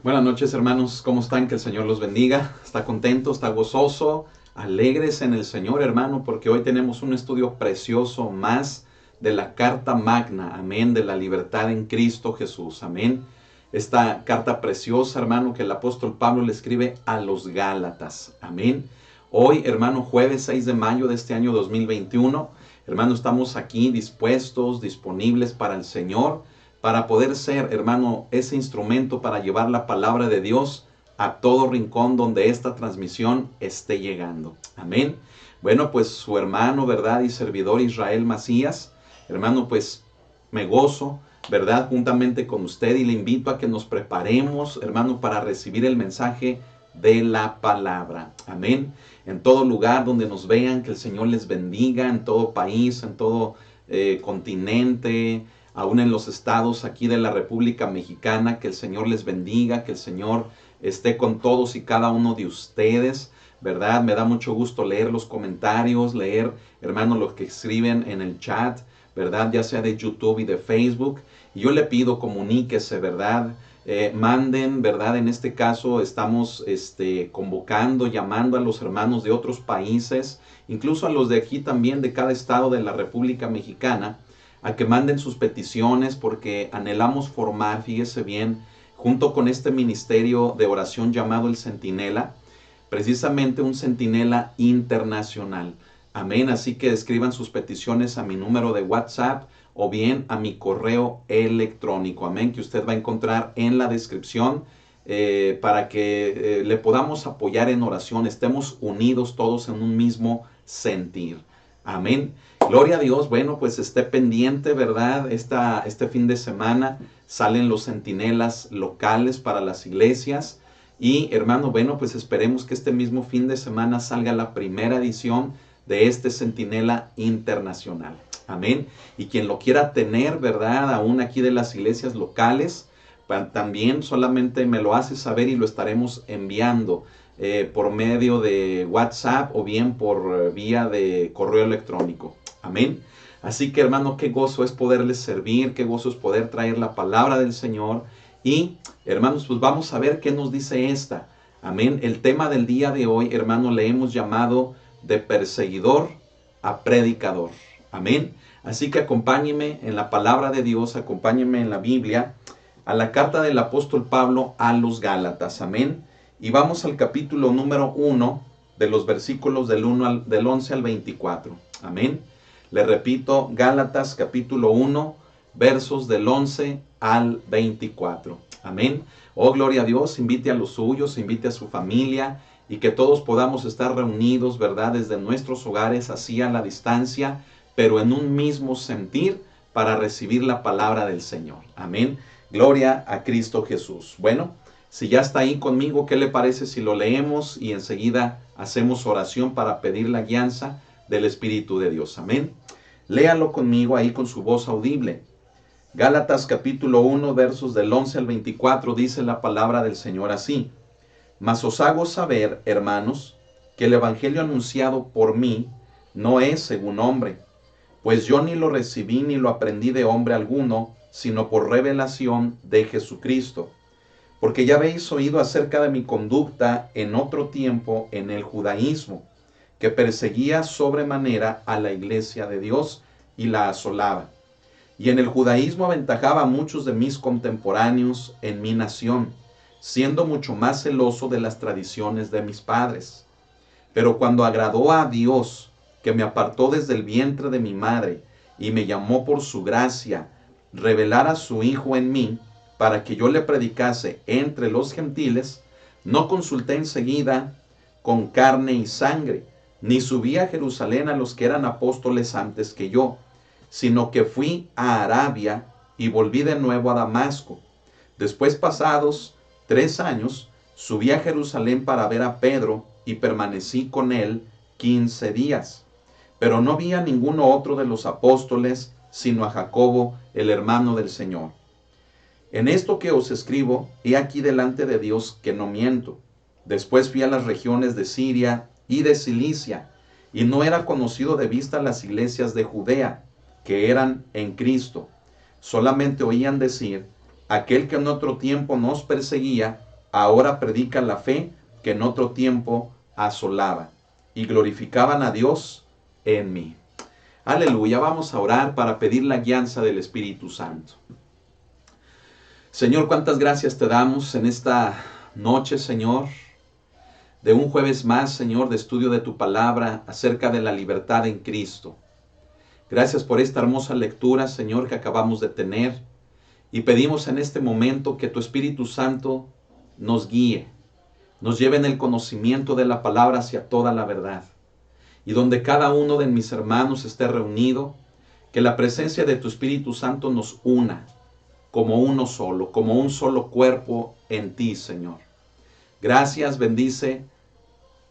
Buenas noches, hermanos. ¿Cómo están? Que el Señor los bendiga. ¿Está contento? ¿Está gozoso? Alegres en el Señor, hermano, porque hoy tenemos un estudio precioso más de la Carta Magna, amén, de la libertad en Cristo Jesús, amén. Esta carta preciosa, hermano, que el apóstol Pablo le escribe a los Gálatas, amén. Hoy, hermano, jueves 6 de mayo de este año 2021, hermano, estamos aquí dispuestos, disponibles para el Señor, para poder ser, hermano, ese instrumento para llevar la palabra de Dios a todo rincón donde esta transmisión esté llegando. Amén. Bueno, pues su hermano, ¿verdad? Y servidor Israel Macías, hermano, pues me gozo, ¿verdad? Juntamente con usted, y le invito a que nos preparemos, hermano, para recibir el mensaje de la palabra. Amén. En todo lugar donde nos vean, que el Señor les bendiga, en todo país, en todo continente, aún en los estados aquí de la República Mexicana, que el Señor les bendiga, que el Señor esté con todos y cada uno de ustedes, ¿verdad? Me da mucho gusto leer los comentarios, leer, hermano, lo que escriben en el chat, ¿verdad? Ya sea de YouTube y de Facebook. Y yo le pido, comuníquese, ¿verdad? Manden, ¿verdad? En este caso estamos convocando, llamando a los hermanos de otros países, incluso a los de aquí también, de cada estado de la República Mexicana, a que manden sus peticiones, porque anhelamos formar, fíjese bien, junto con este ministerio de oración llamado el Centinela, precisamente un centinela internacional. Amén. Así que escriban sus peticiones a mi número de WhatsApp o bien a mi correo electrónico. Amén. Que usted va a encontrar en la descripción para que le podamos apoyar en oración. Estemos unidos todos en un mismo sentir. Amén. Gloria a Dios. Bueno, pues esté pendiente, ¿verdad? Este fin de semana salen los centinelas locales para las iglesias. Y hermano, bueno, pues esperemos que este mismo fin de semana salga la primera edición de este Centinela Internacional. Amén. Y quien lo quiera tener, ¿verdad? Aún aquí de las iglesias locales, también solamente me lo hace saber y lo estaremos enviando por medio de WhatsApp o bien por vía de correo electrónico. Amén. Así que, hermano, qué gozo es poderles servir, qué gozo es poder traer la palabra del Señor. Y, hermanos, pues vamos a ver qué nos dice esta. Amén. El tema del día de hoy, hermano, le hemos llamado de perseguidor a predicador. Amén. Así que acompáñeme en la palabra de Dios, acompáñeme en la Biblia, a la carta del apóstol Pablo a los Gálatas. Amén. Y vamos al capítulo número 1, de los versículos del 11 al 24. Amén. Le repito, Gálatas capítulo 1, versos del 11 al 24. Amén. Oh, gloria a Dios. Invite a los suyos, invite a su familia, y que todos podamos estar reunidos, ¿verdad? Desde nuestros hogares, así a la distancia, pero en un mismo sentir, para recibir la palabra del Señor. Amén. Gloria a Cristo Jesús. Bueno, si ya está ahí conmigo, ¿qué le parece si lo leemos y enseguida hacemos oración para pedir la guianza del Espíritu de Dios? Amén. Léalo conmigo ahí con su voz audible. Gálatas capítulo 1, versos del 11 al 24, dice la palabra del Señor así: Mas os hago saber, hermanos, que el evangelio anunciado por mí no es según hombre, pues yo ni lo recibí ni lo aprendí de hombre alguno, sino por revelación de Jesucristo. Porque ya habéis oído acerca de mi conducta en otro tiempo en el judaísmo, que perseguía sobremanera a la iglesia de Dios y la asolaba. Y en el judaísmo aventajaba a muchos de mis contemporáneos en mi nación, siendo mucho más celoso de las tradiciones de mis padres. Pero cuando agradó a Dios, que me apartó desde el vientre de mi madre y me llamó por su gracia, revelar a su Hijo en mí, para que yo le predicase entre los gentiles, no consulté enseguida con carne y sangre, ni subí a Jerusalén a los que eran apóstoles antes que yo, sino que fui a Arabia y volví de nuevo a Damasco. Después, pasados 3 años, subí a Jerusalén para ver a Pedro y permanecí con él 15 días. Pero no vi a ninguno otro de los apóstoles, sino a Jacobo, el hermano del Señor. En esto que os escribo, he aquí delante de Dios que no miento. Después fui a las regiones de Siria y de Cilicia, y no era conocido de vista las iglesias de Judea, que eran en Cristo. Solamente oían decir: aquel que en otro tiempo nos perseguía, ahora predican la fe que en otro tiempo asolaba, y glorificaban a Dios en mí. Aleluya, vamos a orar para pedir la guianza del Espíritu Santo. Señor, cuántas gracias te damos en esta noche, Señor, de un jueves más, Señor, de estudio de tu palabra acerca de la libertad en Cristo. Gracias por esta hermosa lectura, Señor, que acabamos de tener. Y pedimos en este momento que tu Espíritu Santo nos guíe, nos lleve en el conocimiento de la palabra hacia toda la verdad. Y donde cada uno de mis hermanos esté reunido, que la presencia de tu Espíritu Santo nos una como uno solo, como un solo cuerpo en ti, Señor. Gracias, bendice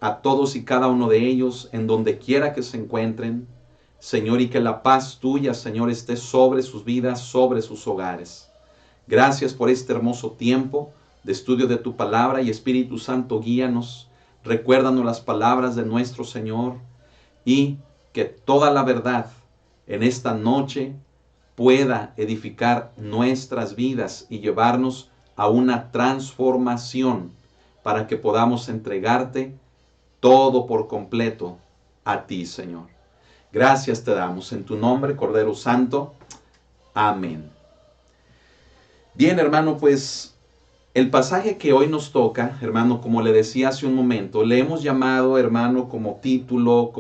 a todos y cada uno de ellos en donde quiera que se encuentren, Señor, y que la paz tuya, Señor, esté sobre sus vidas, sobre sus hogares. Gracias por este hermoso tiempo de estudio de tu palabra, y Espíritu Santo, guíanos, recuérdanos las palabras de nuestro Señor, y que toda la verdad en esta noche pueda edificar nuestras vidas y llevarnos a una transformación para que podamos entregarte todo por completo a ti, Señor. Gracias te damos en tu nombre, Cordero Santo. Amén. Bien, hermano, pues el pasaje que hoy nos toca, hermano, como le decía hace un momento, le hemos llamado, hermano, como título,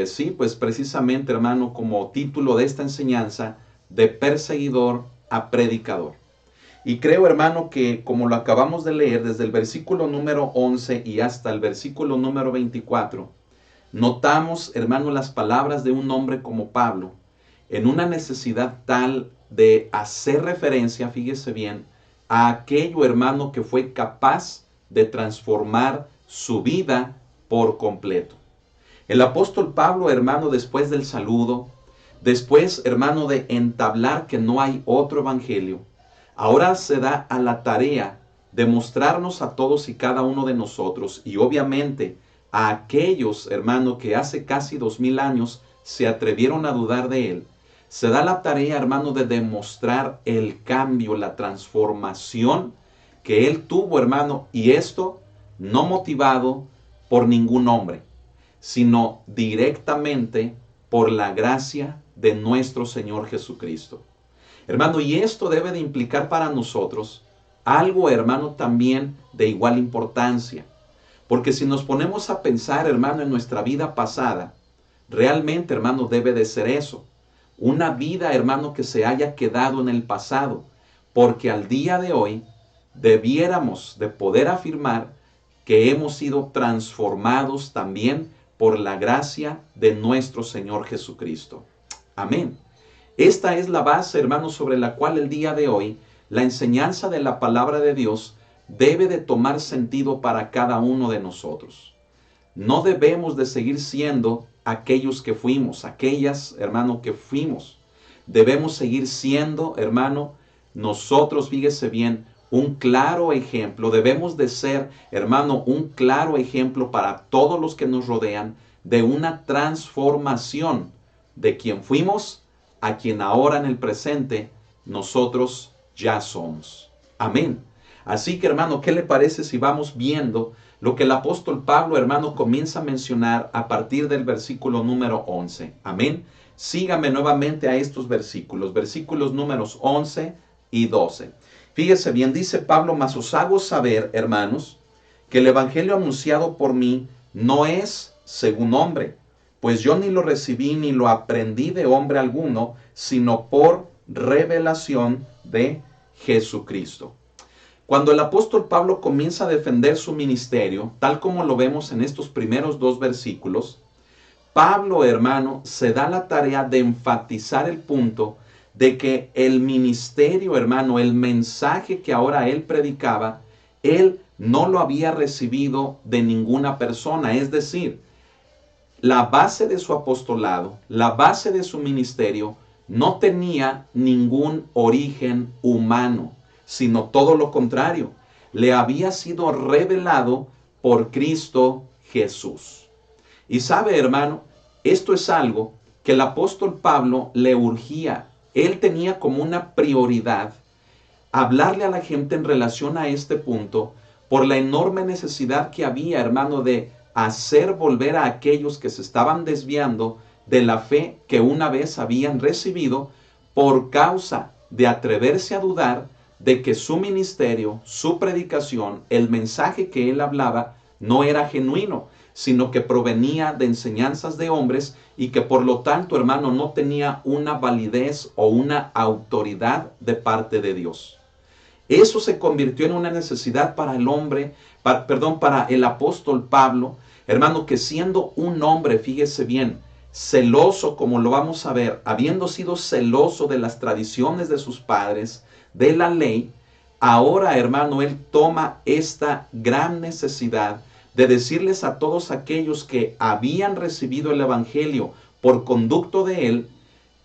sí, pues precisamente, hermano, como título de esta enseñanza, de perseguidor a predicador. Y creo, hermano, que como lo acabamos de leer desde el versículo número 11 y hasta el versículo número 24, notamos, hermano, las palabras de un hombre como Pablo, en una necesidad tal de hacer referencia, fíjese bien, a aquello, hermano, que fue capaz de transformar su vida por completo. El apóstol Pablo, hermano, después del saludo, después, hermano, de entablar que no hay otro evangelio, ahora se da a la tarea de mostrarnos a todos y cada uno de nosotros, y obviamente a aquellos, hermano, que hace casi 2000 años se atrevieron a dudar de él, se da la tarea, hermano, de demostrar el cambio, la transformación que él tuvo, hermano, y esto no motivado por ningún hombre, sino directamente por la gracia de nuestro Señor Jesucristo. Hermano, y esto debe de implicar para nosotros algo, hermano, también de igual importancia. Porque si nos ponemos a pensar, hermano, en nuestra vida pasada, realmente, hermano, debe de ser eso. Una vida, hermano, que se haya quedado en el pasado. Porque al día de hoy debiéramos de poder afirmar que hemos sido transformados también por la gracia de nuestro Señor Jesucristo. Amén. Esta es la base, hermanos, sobre la cual el día de hoy la enseñanza de la palabra de Dios debe de tomar sentido para cada uno de nosotros. No debemos de seguir siendo aquellos que fuimos, aquellas, hermano, que fuimos. Debemos seguir siendo, hermano, nosotros, fíjese bien, un claro ejemplo. Debemos de ser, hermano, un claro ejemplo para todos los que nos rodean de una transformación de quien fuimos a quien ahora en el presente nosotros ya somos. Amén. Así que, hermano, ¿qué le parece si vamos viendo lo que el apóstol Pablo, hermano, comienza a mencionar a partir del versículo número 11? Amén. Sígame nuevamente a estos versículos números 11 y 12. Fíjese bien, dice Pablo: mas os hago saber, hermanos, que el evangelio anunciado por mí no es según hombre, pues yo ni lo recibí ni lo aprendí de hombre alguno, sino por revelación de Jesucristo. Cuando el apóstol Pablo comienza a defender su ministerio, tal como lo vemos en estos primeros 2 versículos, Pablo, hermano, se da la tarea de enfatizar el punto de que el ministerio, hermano, el mensaje que ahora él predicaba, él no lo había recibido de ninguna persona. Es decir, la base de su apostolado, la base de su ministerio, no tenía ningún origen humano, sino todo lo contrario. Le había sido revelado por Cristo Jesús. Y sabe, hermano, esto es algo que el apóstol Pablo le urgía. Él tenía como una prioridad hablarle a la gente en relación a este punto por la enorme necesidad que había, hermano, de hacer volver a aquellos que se estaban desviando de la fe que una vez habían recibido por causa de atreverse a dudar de que su ministerio, su predicación, el mensaje que él hablaba no era genuino, sino que provenía de enseñanzas de hombres y que por lo tanto, hermano, no tenía una validez o una autoridad de parte de Dios. Eso se convirtió en una necesidad para el hombre, para el apóstol Pablo, hermano, que siendo un hombre, fíjese bien, celoso, como lo vamos a ver, habiendo sido celoso de las tradiciones de sus padres, de la ley, ahora, hermano, él toma esta gran necesidad de decirles a todos aquellos que habían recibido el evangelio por conducto de él,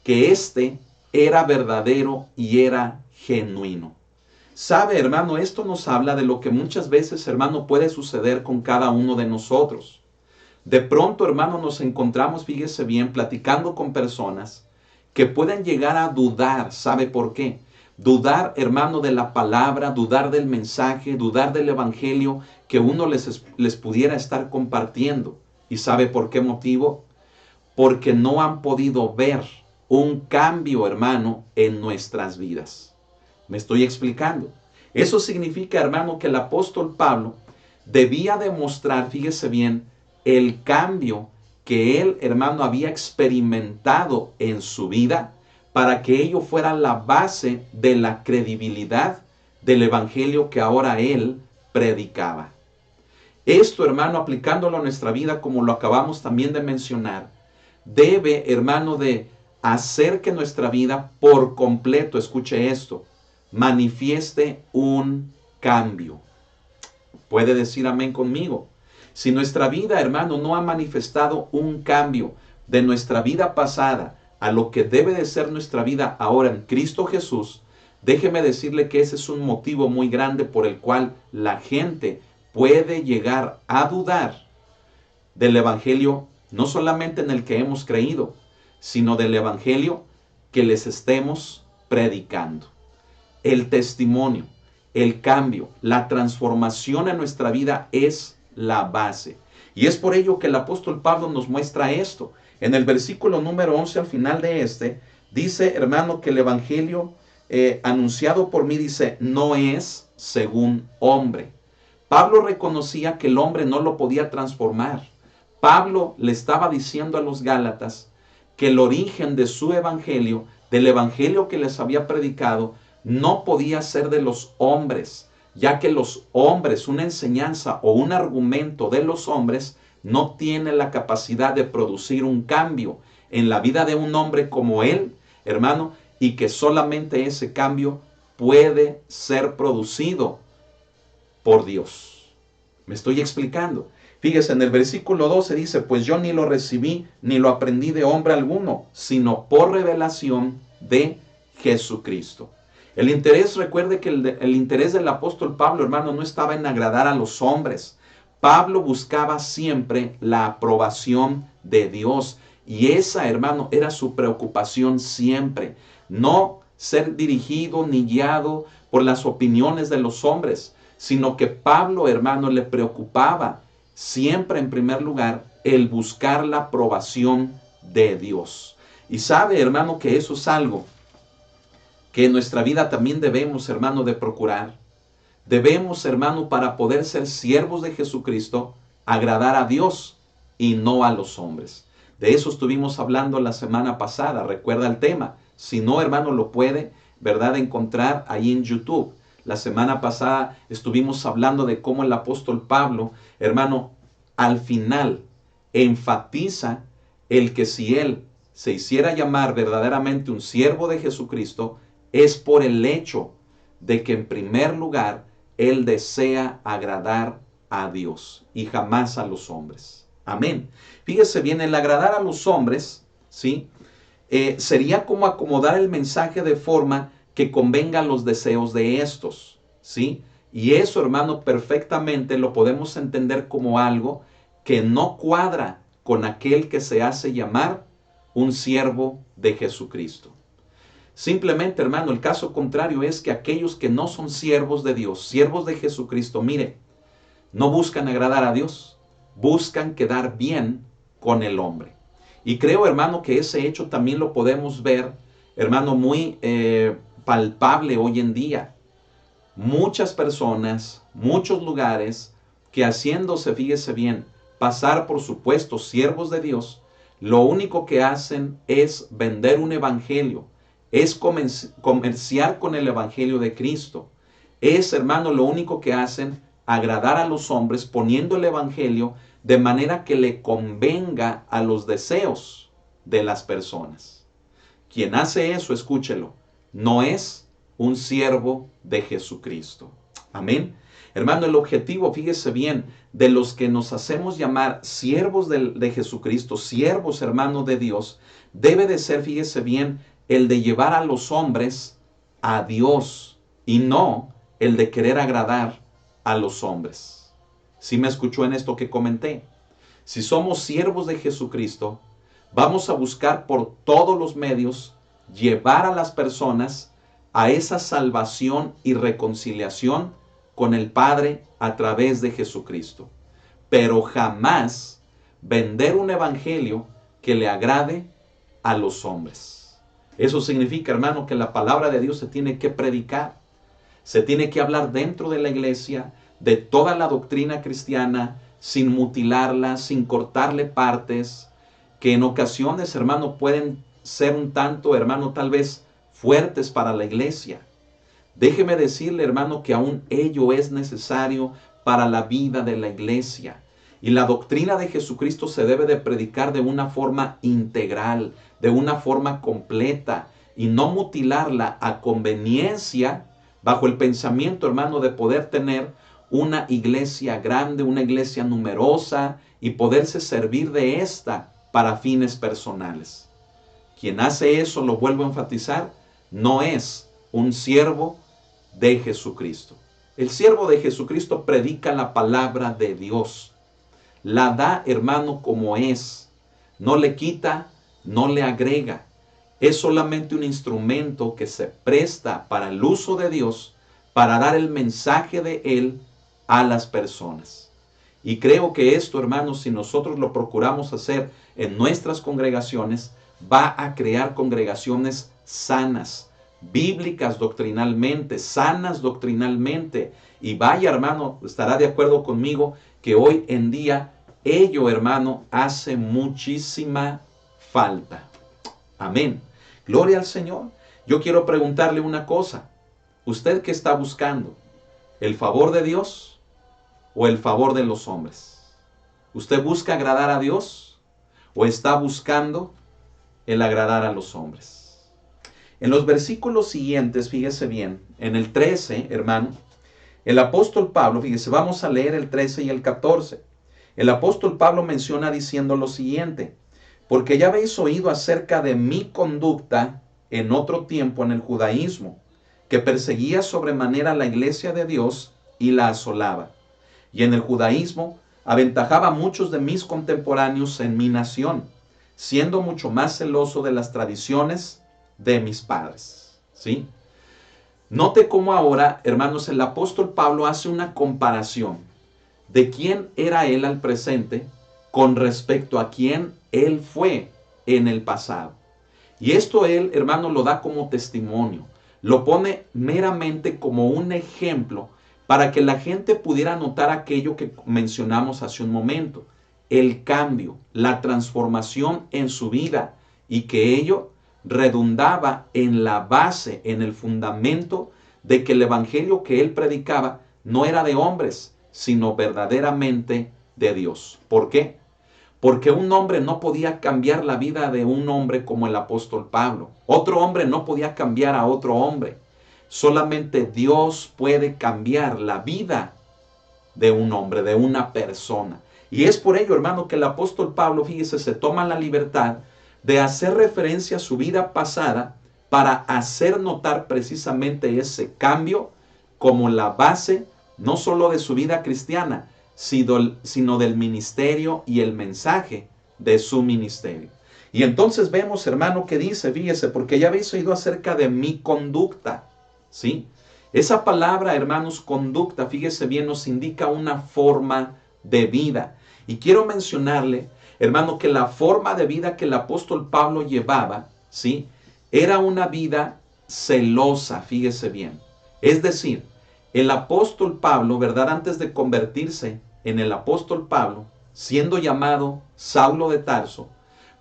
que éste era verdadero y era genuino. Sabe, hermano, esto nos habla de lo que muchas veces, hermano, puede suceder con cada uno de nosotros. De pronto, hermano, nos encontramos, fíjese bien, platicando con personas que pueden llegar a dudar. ¿Sabe por qué? Dudar, hermano, de la palabra, dudar del mensaje, dudar del evangelio que uno les pudiera estar compartiendo. ¿Y sabe por qué motivo? Porque no han podido ver un cambio, hermano, en nuestras vidas. ¿Me estoy explicando? Eso significa, hermano, que el apóstol Pablo debía demostrar, fíjese bien, el cambio que él, hermano, había experimentado en su vida para que ello fuera la base de la credibilidad del evangelio que ahora él predicaba. Esto, hermano, aplicándolo a nuestra vida, como lo acabamos también de mencionar, debe, hermano, de hacer que nuestra vida por completo, escuche esto, manifieste un cambio. Puede decir amén conmigo. Si nuestra vida, hermano, no ha manifestado un cambio de nuestra vida pasada a lo que debe de ser nuestra vida ahora en Cristo Jesús, déjeme decirle que ese es un motivo muy grande por el cual la gente puede llegar a dudar del evangelio, no solamente en el que hemos creído, sino del evangelio que les estemos predicando. El testimonio, el cambio, la transformación en nuestra vida es la base. Y es por ello que el apóstol Pablo nos muestra esto. En el versículo número 11, al final de este, dice, hermano, que el evangelio anunciado por mí, dice, no es según hombre. Pablo reconocía que el hombre no lo podía transformar. Pablo le estaba diciendo a los Gálatas que el origen de su evangelio, del evangelio que les había predicado, no podía ser de los hombres, ya que los hombres, una enseñanza o un argumento de los hombres no tiene la capacidad de producir un cambio en la vida de un hombre como él, hermano, y que solamente ese cambio puede ser producido por Dios. ¿Me estoy explicando? Fíjese, en el versículo 12 dice, pues yo ni lo recibí ni lo aprendí de hombre alguno, sino por revelación de Jesucristo. El interés, recuerde que el interés del apóstol Pablo, hermano, no estaba en agradar a los hombres. Pablo buscaba siempre la aprobación de Dios. Y esa, hermano, era su preocupación siempre. No ser dirigido ni guiado por las opiniones de los hombres, sino que Pablo, hermano, le preocupaba siempre en primer lugar el buscar la aprobación de Dios. Y sabe, hermano, que eso es algo que en nuestra vida también debemos, hermano, de procurar. Debemos, hermano, para poder ser siervos de Jesucristo, agradar a Dios y no a los hombres. De eso estuvimos hablando la semana pasada, recuerda el tema. Si no, hermano, lo puede, ¿verdad?, encontrar ahí en YouTube. La semana pasada estuvimos hablando de cómo el apóstol Pablo, hermano, al final enfatiza el que si él se hiciera llamar verdaderamente un siervo de Jesucristo, es por el hecho de que en primer lugar él desea agradar a Dios y jamás a los hombres. Amén. Fíjese bien, el agradar a los hombres, ¿sí? Sería como acomodar el mensaje de forma que convenga a los deseos de estos, ¿sí? Y eso, hermano, perfectamente lo podemos entender como algo que no cuadra con aquel que se hace llamar un siervo de Jesucristo. Simplemente, hermano, el caso contrario es que aquellos que no son siervos de Dios, siervos de Jesucristo, mire, no buscan agradar a Dios, buscan quedar bien con el hombre. Y creo, hermano, que ese hecho también lo podemos ver, hermano, muy palpable hoy en día. Muchas personas, muchos lugares que haciéndose, fíjese bien, pasar por supuestos siervos de Dios, lo único que hacen es vender un evangelio, es comerciar con el evangelio de Cristo. Es, hermano, lo único que hacen agradar a los hombres poniendo el evangelio de manera que le convenga a los deseos de las personas. Quien hace eso, escúchelo, no es un siervo de Jesucristo. Amén. Hermano, el objetivo, fíjese bien, de los que nos hacemos llamar siervos de Jesucristo, siervos, hermano, de Dios, debe de ser, fíjese bien, el de llevar a los hombres a Dios y no el de querer agradar a los hombres. ¿Sí me escuchó en esto que comenté? Si somos siervos de Jesucristo, vamos a buscar por todos los medios llevar a las personas a esa salvación y reconciliación con el Padre a través de Jesucristo. Pero jamás vender un evangelio que le agrade a los hombres. Eso significa, hermano, que la palabra de Dios se tiene que predicar. Se tiene que hablar dentro de la iglesia de toda la doctrina cristiana, sin mutilarla, sin cortarle partes, que en ocasiones, hermano, pueden ser un tanto, hermano, tal vez fuertes para la iglesia. Déjeme decirle, hermano, que aún ello es necesario para la vida de la iglesia. Y la doctrina de Jesucristo se debe de predicar de una forma integral, de una forma completa, y no mutilarla a conveniencia, bajo el pensamiento, hermano, de poder tener una iglesia grande, una iglesia numerosa, y poderse servir de esta para fines personales. Quien hace eso, lo vuelvo a enfatizar, no es un siervo de Jesucristo. El siervo de Jesucristo predica la palabra de Dios. La da, hermano, como es. No le quita, no le agrega. Es solamente un instrumento que se presta para el uso de Dios, para dar el mensaje de Él a las personas. Y creo que esto, hermanos, si nosotros lo procuramos hacer en nuestras congregaciones, va a crear congregaciones sanas, bíblicas doctrinalmente, sanas doctrinalmente. Y vaya, hermano, estará de acuerdo conmigo que hoy en día ello, hermano, hace muchísima falta. Amén. Gloria al Señor. Yo quiero preguntarle una cosa. ¿Usted qué está buscando? ¿El favor de Dios o el favor de los hombres? ¿Usted busca agradar a Dios o está buscando el agradar a los hombres? En los versículos siguientes, fíjese bien, en el 13, hermano, el apóstol Pablo, fíjese, vamos a leer el 13 y el 14. El apóstol Pablo menciona diciendo lo siguiente: porque ya habéis oído acerca de mi conducta en otro tiempo en el judaísmo, que perseguía sobremanera la iglesia de Dios y la asolaba. Y en el judaísmo aventajaba a muchos de mis contemporáneos en mi nación, siendo mucho más celoso de las tradiciones de mis padres. ¿Sí? Note cómo ahora, hermanos, el apóstol Pablo hace una comparación de quién era él al presente con respecto a quién él fue en el pasado. Y esto él, hermano, lo da como testimonio. Lo pone meramente como un ejemplo para que la gente pudiera notar aquello que mencionamos hace un momento. El cambio, la transformación en su vida, y que ello redundaba en la base, en el fundamento de que el evangelio que él predicaba no era de hombres, sino verdaderamente de Dios. ¿Por qué? Porque un hombre no podía cambiar la vida de un hombre como el apóstol Pablo. Otro hombre no podía cambiar a otro hombre. Solamente Dios puede cambiar la vida de un hombre, de una persona. Y es por ello, hermano, que el apóstol Pablo, fíjese, se toma la libertad de hacer referencia a su vida pasada para hacer notar precisamente ese cambio como la base no solo de su vida cristiana, sino del ministerio y el mensaje de su ministerio. Y entonces vemos, hermano, que dice, fíjese, porque ya habéis oído acerca de mi conducta, ¿sí? Esa palabra, hermanos, conducta, fíjese bien, nos indica una forma de vida. Y quiero mencionarle, hermano, que la forma de vida que el apóstol Pablo llevaba, ¿sí? Era una vida celosa, fíjese bien. Es decir, el apóstol Pablo, ¿verdad? Antes de convertirse en el apóstol Pablo, siendo llamado Saulo de Tarso,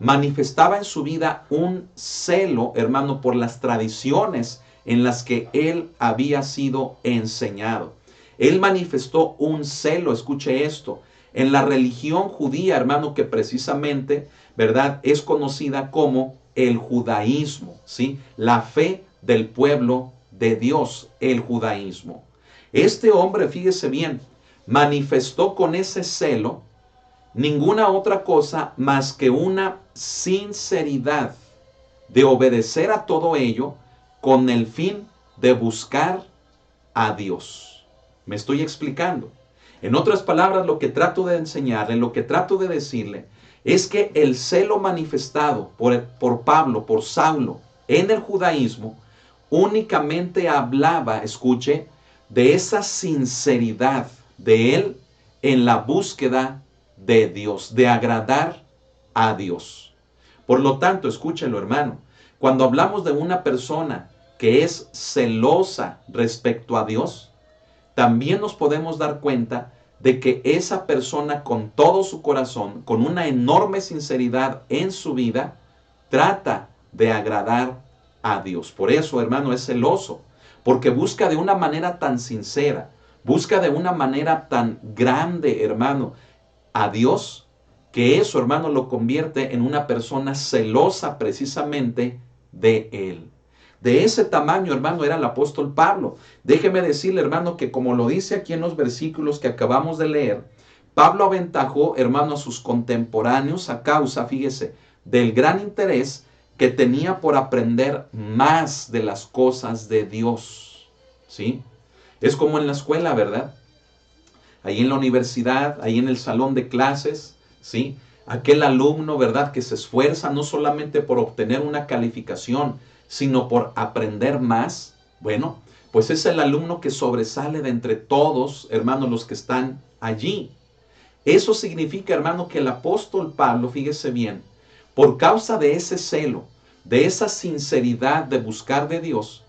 manifestaba en su vida un celo, hermano, por las tradiciones en las que él había sido enseñado. Él manifestó un celo, escuche esto, en la religión judía, hermano, que precisamente, ¿verdad?, es conocida como el judaísmo, ¿sí? La fe del pueblo de Dios, el judaísmo. Este hombre, fíjese bien, manifestó con ese celo ninguna otra cosa más que una sinceridad de obedecer a todo ello con el fin de buscar a Dios. ¿Me estoy explicando? En otras palabras, lo que trato de enseñarle, lo que trato de decirle, es que el celo manifestado por Pablo, por Saulo, en el judaísmo, únicamente hablaba, escuche, de esa sinceridad de él en la búsqueda de Dios, de agradar a Dios. Por lo tanto, escúchelo, hermano, cuando hablamos de una persona que es celosa respecto a Dios, también nos podemos dar cuenta de que esa persona con todo su corazón, con una enorme sinceridad en su vida, trata de agradar a Dios. Por eso, hermano, es celoso, porque busca de una manera tan sincera, busca de una manera tan grande, hermano, a Dios, que eso, hermano, lo convierte en una persona celosa precisamente de Él. De ese tamaño, hermano, era el apóstol Pablo. Déjeme decirle, hermano, que como lo dice aquí en los versículos que acabamos de leer, Pablo aventajó, hermano, a sus contemporáneos a causa, fíjese, del gran interés que tenía por aprender más de las cosas de Dios. ¿Sí? Es como en la escuela, ¿verdad? Ahí en la universidad, ahí en el salón de clases, ¿sí? Aquel alumno, ¿verdad?, que se esfuerza no solamente por obtener una calificación, sino por aprender más. Bueno, pues es el alumno que sobresale de entre todos, hermanos, los que están allí. Eso significa, hermano, que el apóstol Pablo, fíjese bien, por causa de ese celo, de esa sinceridad de buscar de Dios,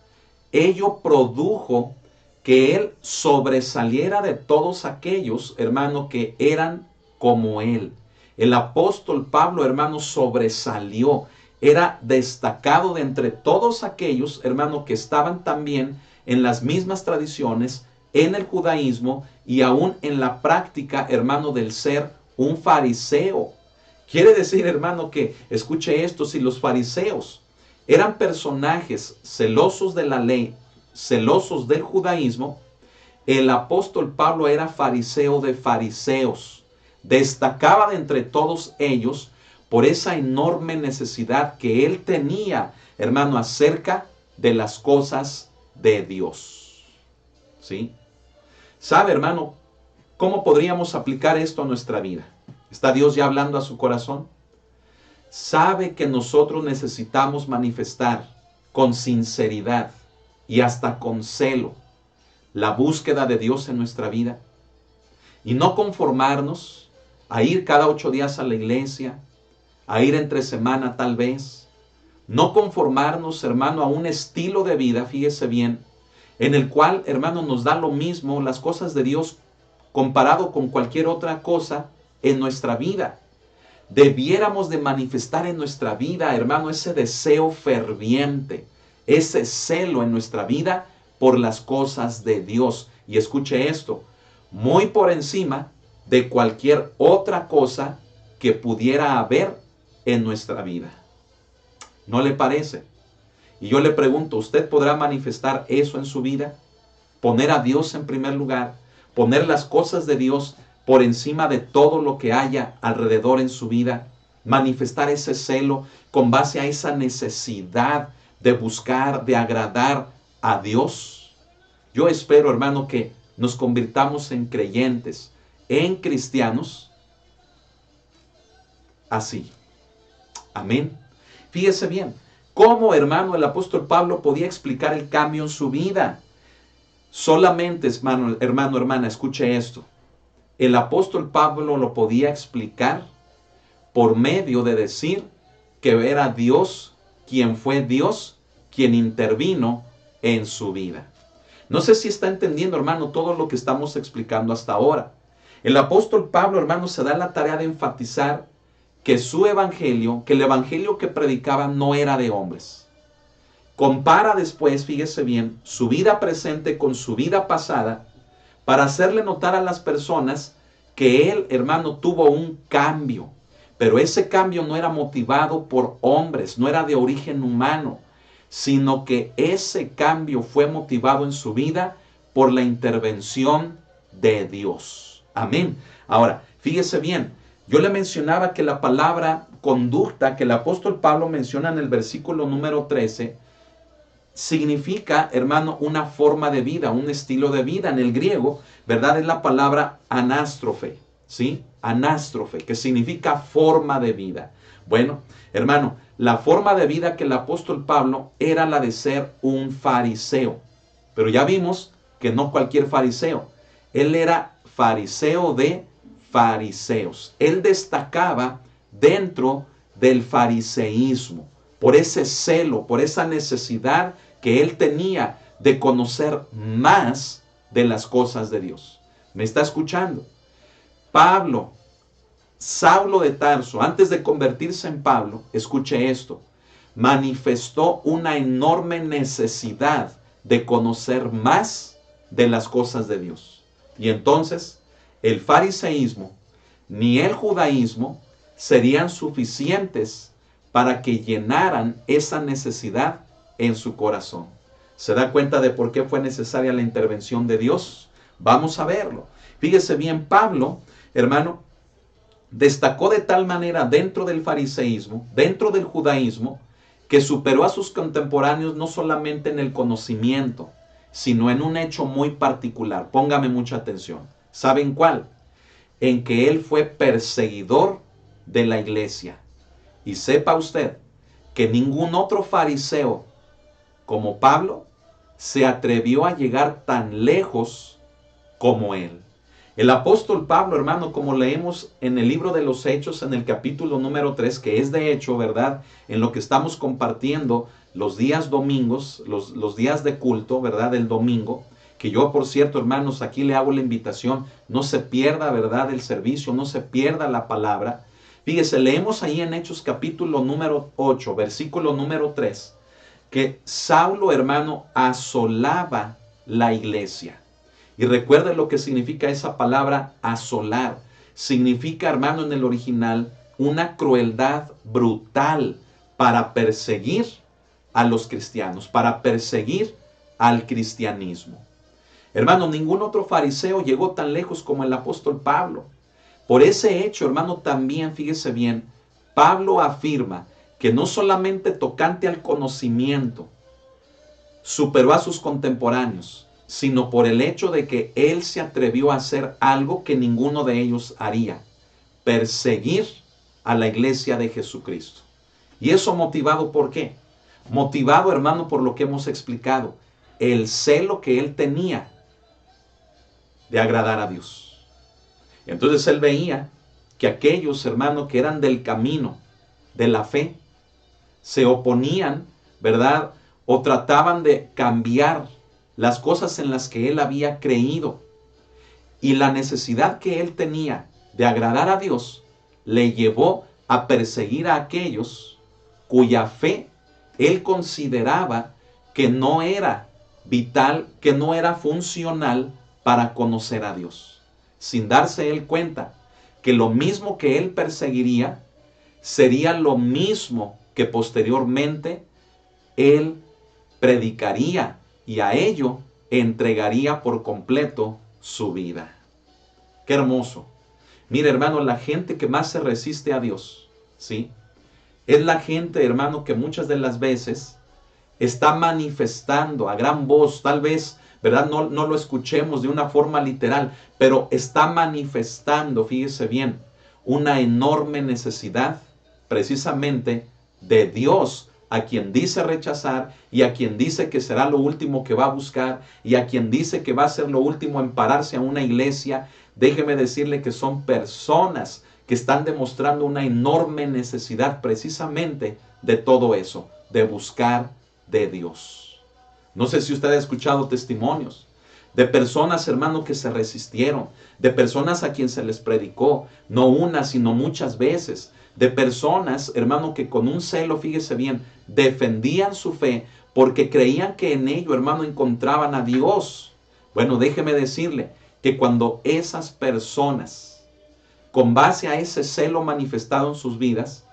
ello produjo que él sobresaliera de todos aquellos, hermano, que eran como él. El apóstol Pablo, hermano, sobresalió, era destacado de entre todos aquellos, hermano, que estaban también en las mismas tradiciones, en el judaísmo y aún en la práctica, hermano, del ser un fariseo. Quiere decir, hermano, que, escuche esto, si los fariseos eran personajes celosos de la ley, celosos del judaísmo, el apóstol Pablo era fariseo de fariseos. Destacaba de entre todos ellos por esa enorme necesidad que él tenía, hermano, acerca de las cosas de Dios. ¿Sí? ¿Sabe, hermano, cómo podríamos aplicar esto a nuestra vida? ¿Está Dios ya hablando a su corazón? Sabe que nosotros necesitamos manifestar con sinceridad y hasta con celo la búsqueda de Dios en nuestra vida y no conformarnos a ir cada 8 días a la iglesia, a ir entre semana tal vez, no conformarnos, hermano, a un estilo de vida, fíjese bien, en el cual, hermano, nos da lo mismo las cosas de Dios comparado con cualquier otra cosa en nuestra vida. Debiéramos de manifestar en nuestra vida, hermano, ese deseo ferviente, ese celo en nuestra vida por las cosas de Dios. Y escuche esto, muy por encima de cualquier otra cosa que pudiera haber en nuestra vida. ¿No le parece? Y yo le pregunto, ¿usted podrá manifestar eso en su vida? Poner a Dios en primer lugar, poner las cosas de Dios por encima de todo lo que haya alrededor en su vida, manifestar ese celo con base a esa necesidad de buscar, de agradar a Dios. Yo espero, hermano, que nos convirtamos en creyentes, en cristianos, así. Amén. Fíjese bien, cómo, hermano, el apóstol Pablo podía explicar el cambio en su vida. Solamente, hermana, escuche esto. El apóstol Pablo lo podía explicar por medio de decir que era Dios quien fue Dios, quien intervino en su vida. No sé si está entendiendo, hermano, todo lo que estamos explicando hasta ahora. El apóstol Pablo, hermano, se da la tarea de enfatizar que su evangelio, que el evangelio que predicaba no era de hombres. Compara después, fíjese bien, su vida presente con su vida pasada para hacerle notar a las personas que él, hermano, tuvo un cambio. Pero ese cambio no era motivado por hombres, no era de origen humano, sino que ese cambio fue motivado en su vida por la intervención de Dios. Amén. Ahora, fíjese bien, yo le mencionaba que la palabra conducta que el apóstol Pablo menciona en el versículo número 13, significa, hermano, una forma de vida, un estilo de vida. En el griego, ¿verdad? Es la palabra anástrofe, ¿sí? Anástrofe, que significa forma de vida. Bueno, hermano, la forma de vida que el apóstol Pablo era la de ser un fariseo. Pero ya vimos que no cualquier fariseo. Él era fariseo de fariseos. Él destacaba dentro del fariseísmo por ese celo, por esa necesidad que él tenía de conocer más de las cosas de Dios. ¿Me está escuchando? Pablo, Saulo de Tarso, antes de convertirse en Pablo, escuche esto, manifestó una enorme necesidad de conocer más de las cosas de Dios. Y entonces, el fariseísmo ni el judaísmo serían suficientes para que llenaran esa necesidad en su corazón. ¿Se da cuenta de por qué fue necesaria la intervención de Dios? Vamos a verlo. Fíjese bien, Pablo, hermano, destacó de tal manera dentro del fariseísmo, dentro del judaísmo, que superó a sus contemporáneos no solamente en el conocimiento, sino en un hecho muy particular. Póngame mucha atención. ¿Saben cuál? En que él fue perseguidor de la iglesia. Y sepa usted que ningún otro fariseo como Pablo se atrevió a llegar tan lejos como él. El apóstol Pablo, hermano, como leemos en el libro de los Hechos, en el capítulo número 3, que es de hecho, ¿verdad?, en lo que estamos compartiendo los días domingos, los días de culto, ¿verdad?, del domingo, que yo, por cierto, hermanos, aquí le hago la invitación, no se pierda, ¿verdad?, el servicio, no se pierda la palabra. Fíjese, leemos ahí en Hechos capítulo número 8, versículo número 3, que Saulo, hermano, asolaba la iglesia. Y recuerde lo que significa esa palabra asolar. Significa, hermano, en el original, una crueldad brutal para perseguir a los cristianos, para perseguir al cristianismo. Hermano, ningún otro fariseo llegó tan lejos como el apóstol Pablo. Por ese hecho, hermano, también, fíjese bien, Pablo afirma que no solamente tocante al conocimiento superó a sus contemporáneos, sino por el hecho de que él se atrevió a hacer algo que ninguno de ellos haría: perseguir a la iglesia de Jesucristo. ¿Y eso motivado por qué? Motivado, hermano, por lo que hemos explicado, el celo que él tenía de agradar a Dios. Entonces él veía que aquellos, hermanos, que eran del camino de la fe, se oponían, ¿verdad?, o trataban de cambiar las cosas en las que él había creído. Y la necesidad que él tenía de agradar a Dios le llevó a perseguir a aquellos cuya fe él consideraba que no era vital, que no era funcional para conocer a Dios, sin darse él cuenta que lo mismo que él perseguiría sería lo mismo que posteriormente él predicaría, y a ello entregaría por completo su vida. Qué hermoso. Mire, hermano, la gente que más se resiste a Dios, ¿sí?, es la gente, hermano, que muchas de las veces está manifestando a gran voz, tal vez, ¿verdad?, no lo escuchemos de una forma literal, pero está manifestando, fíjese bien, una enorme necesidad precisamente de Dios, a quien dice rechazar y a quien dice que será lo último que va a buscar y a quien dice que va a ser lo último en pararse a una iglesia. Déjeme decirle que son personas que están demostrando una enorme necesidad precisamente de todo eso, de buscar de Dios. No sé si usted ha escuchado testimonios de personas, hermano, que se resistieron, de personas a quien se les predicó, no una, sino muchas veces, de personas, hermano, que con un celo, fíjese bien, defendían su fe porque creían que en ello, hermano, encontraban a Dios. Bueno, déjeme decirle que cuando esas personas, con base a ese celo manifestado en sus vidas,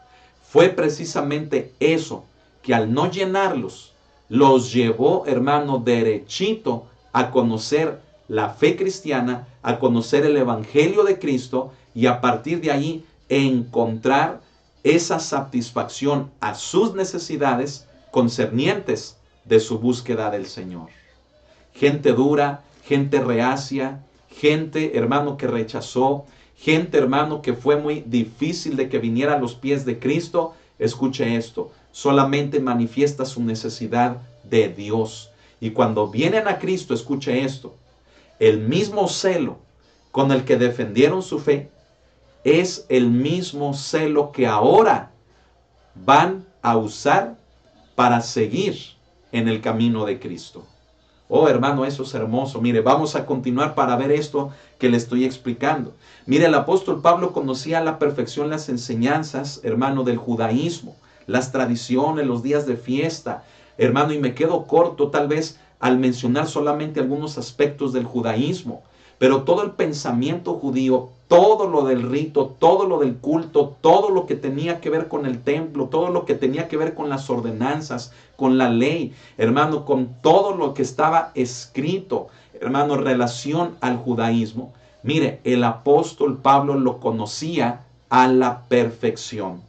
fue precisamente eso que al no llenarlos, los llevó, hermano, derechito a conocer la fe cristiana, a conocer el Evangelio de Cristo y a partir de ahí encontrar esa satisfacción a sus necesidades concernientes de su búsqueda del Señor. Gente dura, gente reacia, gente, hermano, que rechazó, gente, hermano, que fue muy difícil de que viniera a los pies de Cristo. Escuche esto, solamente manifiesta su necesidad de Dios. Y cuando vienen a Cristo, escuche esto, el mismo celo con el que defendieron su fe es el mismo celo que ahora van a usar para seguir en el camino de Cristo. Oh, hermano, eso es hermoso. Mire, vamos a continuar para ver esto que le estoy explicando. Mire, el apóstol Pablo conocía a la perfección las enseñanzas, hermano, del judaísmo, las tradiciones, los días de fiesta, hermano, y me quedo corto tal vez al mencionar solamente algunos aspectos del judaísmo, pero todo el pensamiento judío, todo lo del rito, todo lo del culto, todo lo que tenía que ver con el templo, todo lo que tenía que ver con las ordenanzas, con la ley, hermano, con todo lo que estaba escrito, hermano, en relación al judaísmo. Mire, el apóstol Pablo lo conocía a la perfección.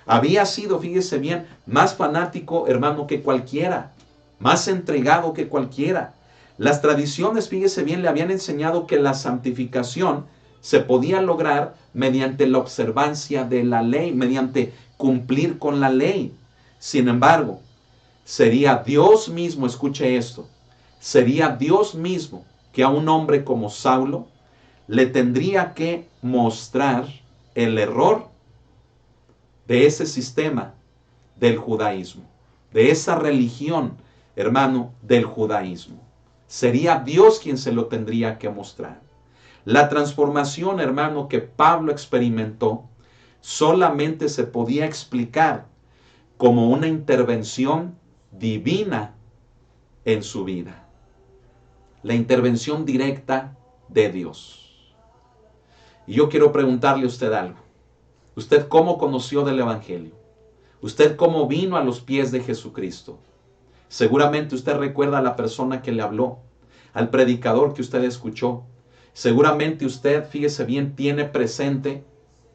Había sido, fíjese bien, más fanático, hermano, que cualquiera, más entregado que cualquiera. Las tradiciones, fíjese bien, le habían enseñado que la santificación se podía lograr mediante la observancia de la ley, mediante cumplir con la ley. Sin embargo, sería Dios mismo, escuche esto, sería Dios mismo que a un hombre como Saulo le tendría que mostrar el error de ese sistema del judaísmo, de esa religión, hermano, del judaísmo. Sería Dios quien se lo tendría que mostrar. La transformación, hermano, que Pablo experimentó solamente se podía explicar como una intervención divina en su vida. La intervención directa de Dios. Y yo quiero preguntarle a usted algo. ¿Usted cómo conoció del Evangelio? ¿Usted cómo vino a los pies de Jesucristo? Seguramente usted recuerda a la persona que le habló, al predicador que usted escuchó. Seguramente usted, fíjese bien, tiene presente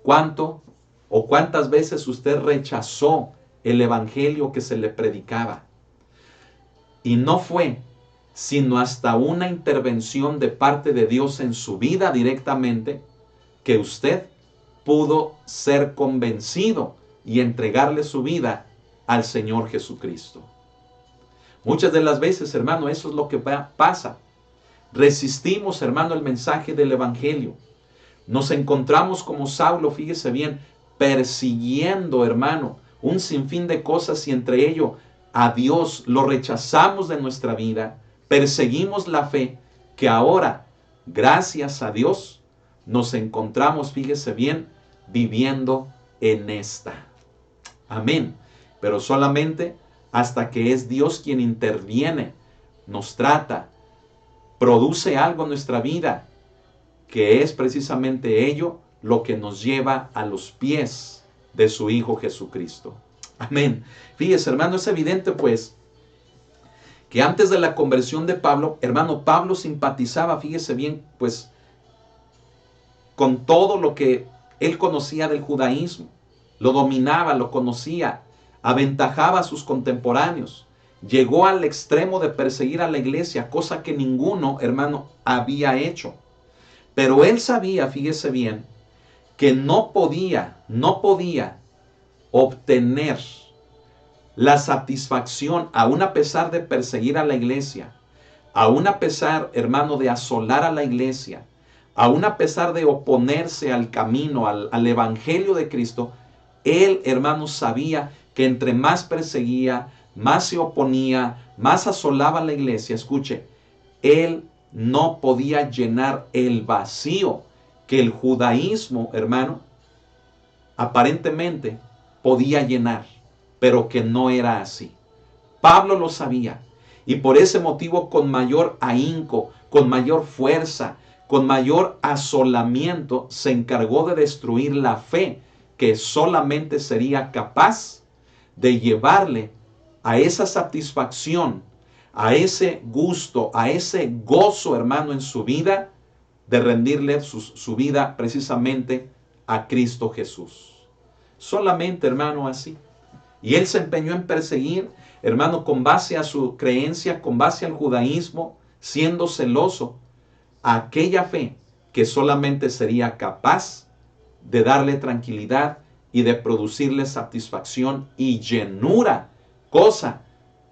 cuánto o cuántas veces usted rechazó el Evangelio que se le predicaba. Y no fue sino hasta una intervención de parte de Dios en su vida directamente que usted pudo ser convencido y entregarle su vida al Señor Jesucristo. Muchas de las veces, hermano, eso es lo que pasa. Resistimos, hermano, el mensaje del Evangelio. Nos encontramos como Saulo, fíjese bien, persiguiendo, hermano, un sinfín de cosas y entre ello a Dios lo rechazamos de nuestra vida, perseguimos la fe que ahora, gracias a Dios, nos encontramos, fíjese bien, viviendo en esta. Amén. Pero solamente hasta que es Dios quien interviene, nos trata, produce algo en nuestra vida, que es precisamente ello lo que nos lleva a los pies de su Hijo Jesucristo. Amén. Fíjese, hermano, es evidente pues que antes de la conversión de Pablo, hermano, Pablo simpatizaba, fíjese bien, pues con todo lo que él conocía del judaísmo, lo dominaba, lo conocía, aventajaba a sus contemporáneos, llegó al extremo de perseguir a la iglesia, cosa que ninguno, hermano, había hecho. Pero él sabía, fíjese bien, que no podía obtener la satisfacción, aún a pesar de perseguir a la iglesia, aún a pesar, hermano, de asolar a la iglesia, aún a pesar de oponerse al camino, al evangelio de Cristo, él, hermano, sabía que entre más perseguía, más se oponía, más asolaba a la iglesia, escuche, él no podía llenar el vacío que el judaísmo, hermano, aparentemente podía llenar, pero que no era así. Pablo lo sabía y por ese motivo con mayor ahínco, con mayor fuerza, con mayor asolamiento se encargó de destruir la fe que solamente sería capaz de llevarle a esa satisfacción, a ese gusto, a ese gozo, hermano, en su vida, de rendirle su vida precisamente a Cristo Jesús. Solamente, hermano, así. Y él se empeñó en perseguir, hermano, con base a su creencia, con base al judaísmo, siendo celoso, a aquella fe que solamente sería capaz de darle tranquilidad y de producirle satisfacción y llenura, cosa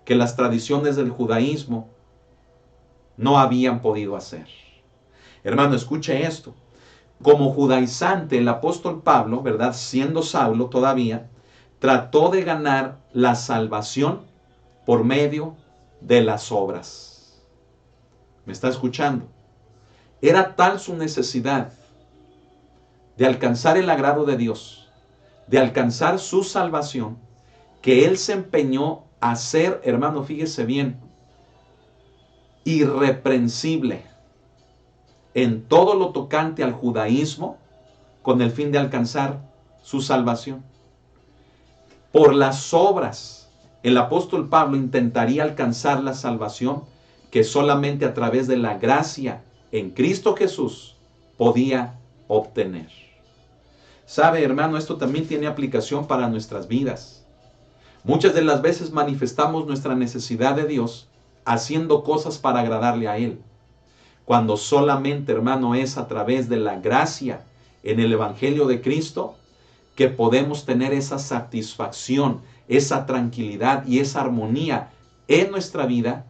que las tradiciones del judaísmo no habían podido hacer. Hermano, escuche esto. Como judaizante, el apóstol Pablo, ¿verdad? Siendo Saulo todavía, trató de ganar la salvación por medio de las obras. ¿Me está escuchando? Era tal su necesidad de alcanzar el agrado de Dios, de alcanzar su salvación, que él se empeñó a ser, hermano, fíjese bien, irreprensible en todo lo tocante al judaísmo, con el fin de alcanzar su salvación. Por las obras, el apóstol Pablo intentaría alcanzar la salvación que solamente a través de la gracia en Cristo Jesús podía obtener. Sabe, hermano, esto también tiene aplicación para nuestras vidas. Muchas de las veces manifestamos nuestra necesidad de Dios haciendo cosas para agradarle a Él, cuando solamente, hermano, es a través de la gracia en el Evangelio de Cristo que podemos tener esa satisfacción, esa tranquilidad y esa armonía en nuestra vida,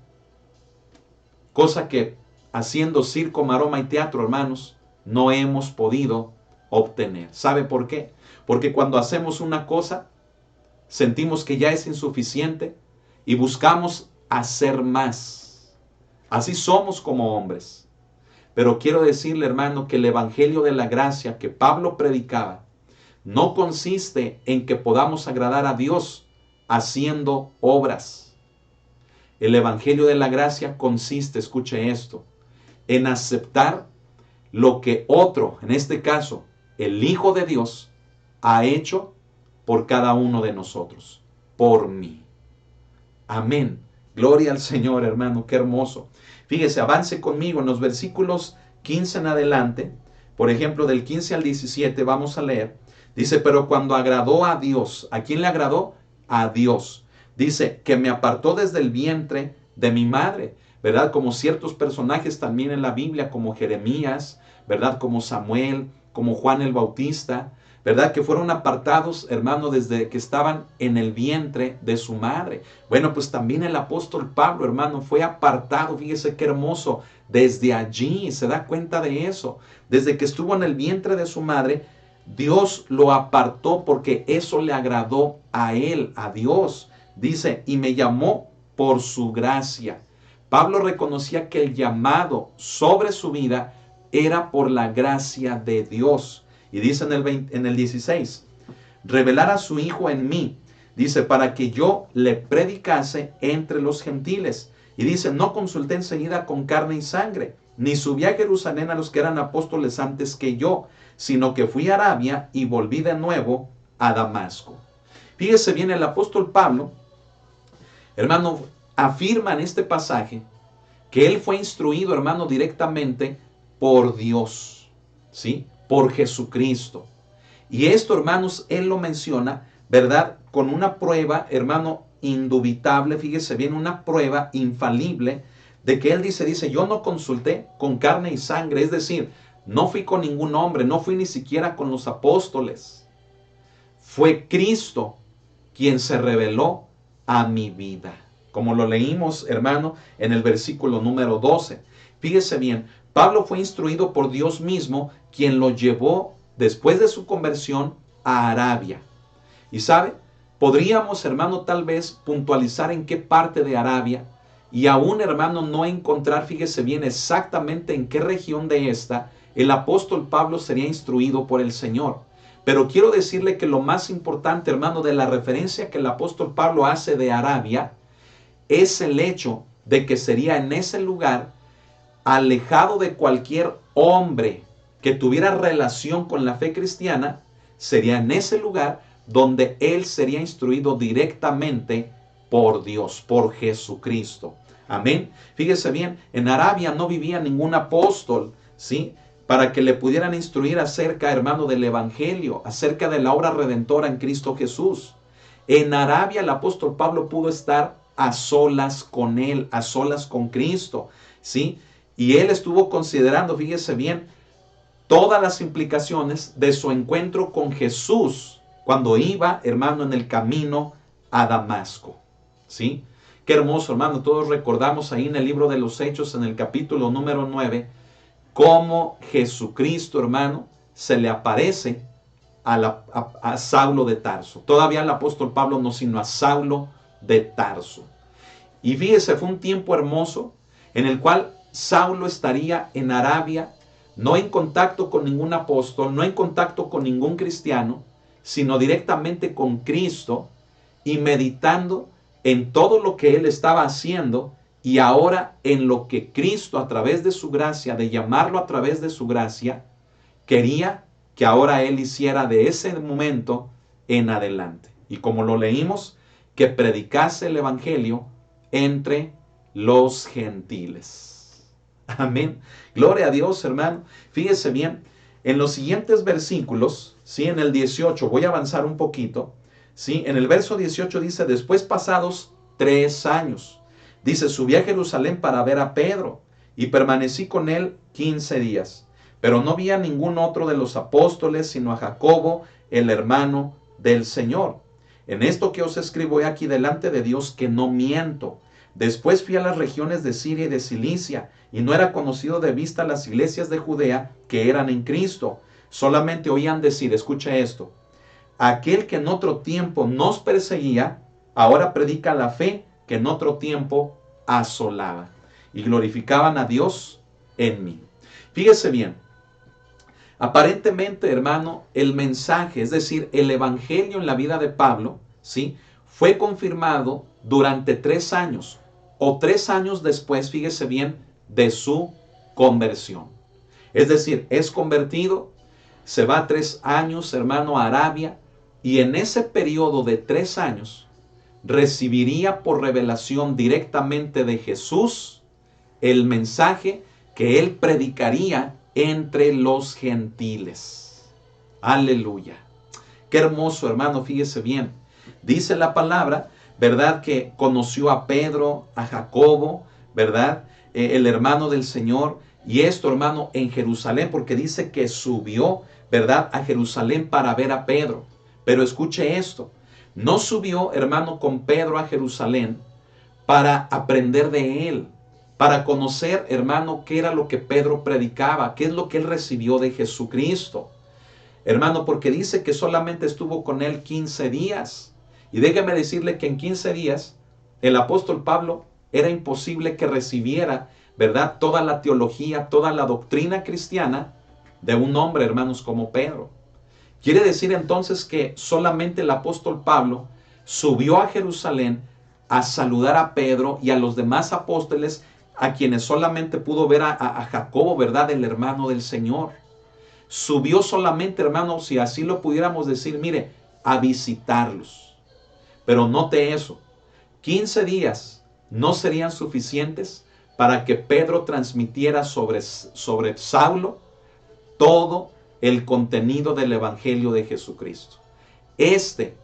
cosa que haciendo circo, maroma y teatro, hermanos, no hemos podido obtener. ¿Sabe por qué? Porque cuando hacemos una cosa, sentimos que ya es insuficiente y buscamos hacer más. Así somos como hombres. Pero quiero decirle, hermano, que el evangelio de la gracia que Pablo predicaba no consiste en que podamos agradar a Dios haciendo obras. El evangelio de la gracia consiste, escuche esto, en aceptar lo que otro, en este caso, el Hijo de Dios, ha hecho por cada uno de nosotros, por mí. Amén. Gloria al Señor, hermano, qué hermoso. Fíjese, avance conmigo en los versículos 15 en adelante. Por ejemplo, del 15 al 17 vamos a leer. Dice, pero cuando agradó a Dios, ¿a quién le agradó? A Dios. Dice, que me apartó desde el vientre de mi madre, ¿verdad? Como ciertos personajes también en la Biblia, como Jeremías, ¿verdad? Como Samuel, como Juan el Bautista, ¿verdad? Que fueron apartados, hermano, desde que estaban en el vientre de su madre. Bueno, pues también el apóstol Pablo, hermano, fue apartado, fíjese qué hermoso, desde allí, se da cuenta de eso. Desde que estuvo en el vientre de su madre, Dios lo apartó porque eso le agradó a él, a Dios. Dice, y me llamó por su gracia. Pablo reconocía que el llamado sobre su vida era por la gracia de Dios. Y dice en el 16, revelar a su Hijo en mí, dice, para que yo le predicase entre los gentiles. Y dice, no consulté enseguida con carne y sangre, ni subí a Jerusalén a los que eran apóstoles antes que yo, sino que fui a Arabia y volví de nuevo a Damasco. Fíjese bien, el apóstol Pablo, hermano, afirma en este pasaje que él fue instruido, hermano, directamente por Dios, ¿sí? Por Jesucristo. Y esto, hermanos, él lo menciona, ¿verdad? Con una prueba, hermano, indubitable, fíjese bien, una prueba infalible de que él dice, yo no consulté con carne y sangre, es decir, no fui con ningún hombre, no fui ni siquiera con los apóstoles. Fue Cristo quien se reveló a mi vida. Como lo leímos, hermano, en el versículo número 12. Fíjese bien, Pablo fue instruido por Dios mismo, quien lo llevó después de su conversión a Arabia. Y sabe, podríamos, hermano, tal vez puntualizar en qué parte de Arabia y aún, hermano, no encontrar, fíjese bien, exactamente en qué región de esta el apóstol Pablo sería instruido por el Señor. Pero quiero decirle que lo más importante, hermano, de la referencia que el apóstol Pablo hace de Arabia es el hecho de que sería en ese lugar, alejado de cualquier hombre que tuviera relación con la fe cristiana, sería en ese lugar donde él sería instruido directamente por Dios, por Jesucristo. Amén. Fíjese bien, en Arabia no vivía ningún apóstol, ¿sí? Para que le pudieran instruir acerca, hermano, del Evangelio, acerca de la obra redentora en Cristo Jesús. En Arabia el apóstol Pablo pudo estar a solas con él, a solas con Cristo, ¿sí? Y él estuvo considerando, fíjese bien, todas las implicaciones de su encuentro con Jesús cuando iba, hermano, en el camino a Damasco, ¿sí? Qué hermoso, hermano. Todos recordamos ahí en el libro de los Hechos, en el capítulo número 9, cómo Jesucristo, hermano, se le aparece a Saulo de Tarso. Todavía el apóstol Pablo no, sino a Saulo de Tarso. Y fíjese, fue un tiempo hermoso en el cual Saulo estaría en Arabia, no en contacto con ningún apóstol, no en contacto con ningún cristiano, sino directamente con Cristo y meditando en todo lo que él estaba haciendo y ahora en lo que Cristo, a través de su gracia, de llamarlo a través de su gracia, quería que ahora él hiciera de ese momento en adelante. Y como lo leímos, que predicase el evangelio entre los gentiles. Amén. Gloria a Dios, hermano. Fíjese bien, en los siguientes versículos, ¿sí? En el 18, voy a avanzar un poquito, ¿sí? En el verso 18 dice, después pasados 3 años, dice, subí a Jerusalén para ver a Pedro y permanecí con él 15 días. Pero no vi a ningún otro de los apóstoles, sino a Jacobo, el hermano del Señor. En esto que os escribo he aquí delante de Dios que no miento. Después fui a las regiones de Siria y de Cilicia, y no era conocido de vista las iglesias de Judea que eran en Cristo. Solamente oían decir, escucha esto, aquel que en otro tiempo nos perseguía, ahora predica la fe que en otro tiempo asolaba. Y glorificaban a Dios en mí. Fíjese bien. Aparentemente, hermano, el mensaje, es decir, el evangelio en la vida de Pablo, ¿sí? Fue confirmado durante 3 años o 3 años después, fíjese bien, de su conversión. Es decir, es convertido, se va 3 años, hermano, a Arabia, y en ese periodo de 3 años recibiría por revelación directamente de Jesús el mensaje que él predicaría entre los gentiles. Aleluya. Qué hermoso, hermano, fíjese bien. Dice la palabra, ¿verdad? Que conoció a Pedro, a Jacobo, ¿verdad? El hermano del Señor. Y esto, hermano, en Jerusalén, porque dice que subió, ¿verdad? A Jerusalén para ver a Pedro. Pero escuche esto. No subió, hermano, con Pedro a Jerusalén para aprender de él, para conocer, hermano, qué era lo que Pedro predicaba, qué es lo que él recibió de Jesucristo. Hermano, porque dice que solamente estuvo con él 15 días. Y déjeme decirle que en 15 días el apóstol Pablo era imposible que recibiera, ¿verdad?, toda la teología, toda la doctrina cristiana de un hombre, hermanos, como Pedro. Quiere decir entonces que solamente el apóstol Pablo subió a Jerusalén a saludar a Pedro y a los demás apóstoles, a quienes solamente pudo ver a Jacobo, ¿verdad?, el hermano del Señor. Subió solamente, hermano, si así lo pudiéramos decir, mire, a visitarlos. Pero note eso, 15 días no serían suficientes para que Pedro transmitiera sobre Saulo todo el contenido del Evangelio de Jesucristo. Este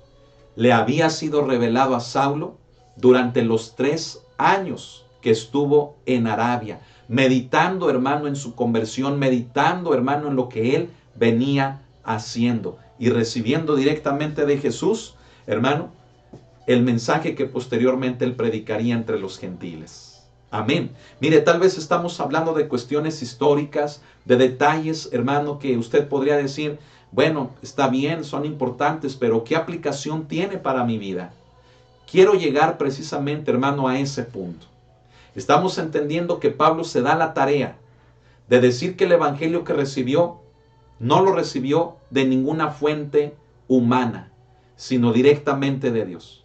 le había sido revelado a Saulo durante los 3 años que estuvo en Arabia, meditando, hermano, en su conversión, meditando, hermano, en lo que él venía haciendo y recibiendo directamente de Jesús, hermano, el mensaje que posteriormente él predicaría entre los gentiles. Amén. Mire, tal vez estamos hablando de cuestiones históricas, de detalles, hermano, que usted podría decir, bueno, está bien, son importantes, pero ¿qué aplicación tiene para mi vida? Quiero llegar precisamente, hermano, a ese punto. Estamos entendiendo que Pablo se da la tarea de decir que el evangelio que recibió no lo recibió de ninguna fuente humana, sino directamente de Dios.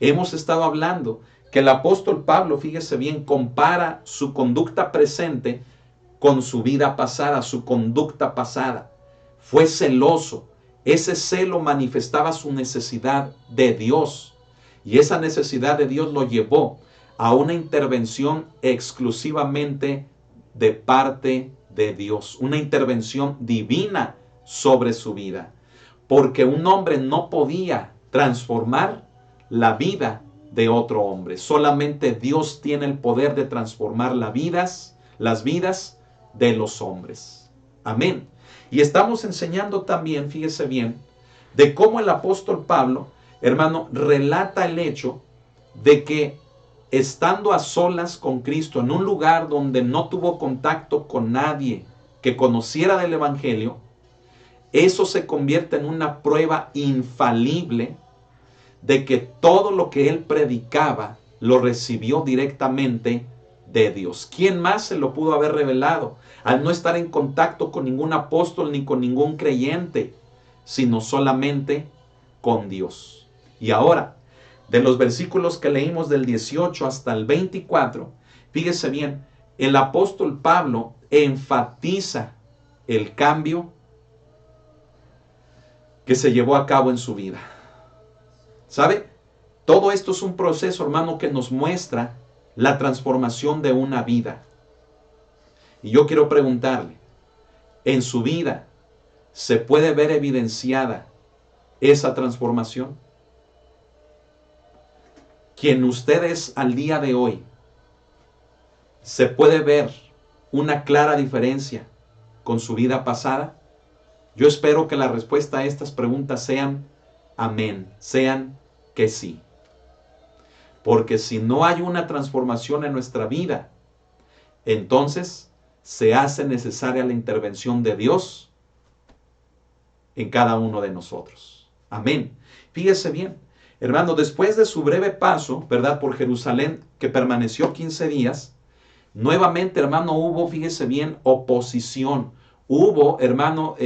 Hemos estado hablando que el apóstol Pablo, fíjese bien, compara su conducta presente con su vida pasada, su conducta pasada. Fue celoso. Ese celo manifestaba su necesidad de Dios. Y esa necesidad de Dios lo llevó a una intervención exclusivamente de parte de Dios. Una intervención divina sobre su vida. Porque un hombre no podía transformar la vida de otro hombre. Solamente Dios tiene el poder de transformar las vidas de los hombres. Amén. Y estamos enseñando también, fíjese bien, de cómo el apóstol Pablo, hermano, relata el hecho de que estando a solas con Cristo en un lugar donde no tuvo contacto con nadie que conociera del evangelio, eso se convierte en una prueba infalible de que todo lo que él predicaba lo recibió directamente de Dios. ¿Quién más se lo pudo haber revelado? Al no estar en contacto con ningún apóstol ni con ningún creyente, sino solamente con Dios. Y ahora, de los versículos que leímos del 18 hasta el 24, fíjese bien, el apóstol Pablo enfatiza el cambio que se llevó a cabo en su vida. ¿Sabe? Todo esto es un proceso, hermano, que nos muestra la transformación de una vida. Y yo quiero preguntarle, ¿en su vida se puede ver evidenciada esa transformación? ¿Quién usted es al día de hoy, se puede ver una clara diferencia con su vida pasada? Yo espero que la respuesta a estas preguntas sean amén, sean que sí. Porque si no hay una transformación en nuestra vida, entonces se hace necesaria la intervención de Dios en cada uno de nosotros. Amén. Fíjese bien, hermano, después de su breve paso, ¿verdad?, por Jerusalén, que permaneció 15 días, nuevamente, hermano, hubo, fíjese bien, oposición. Hubo, hermano,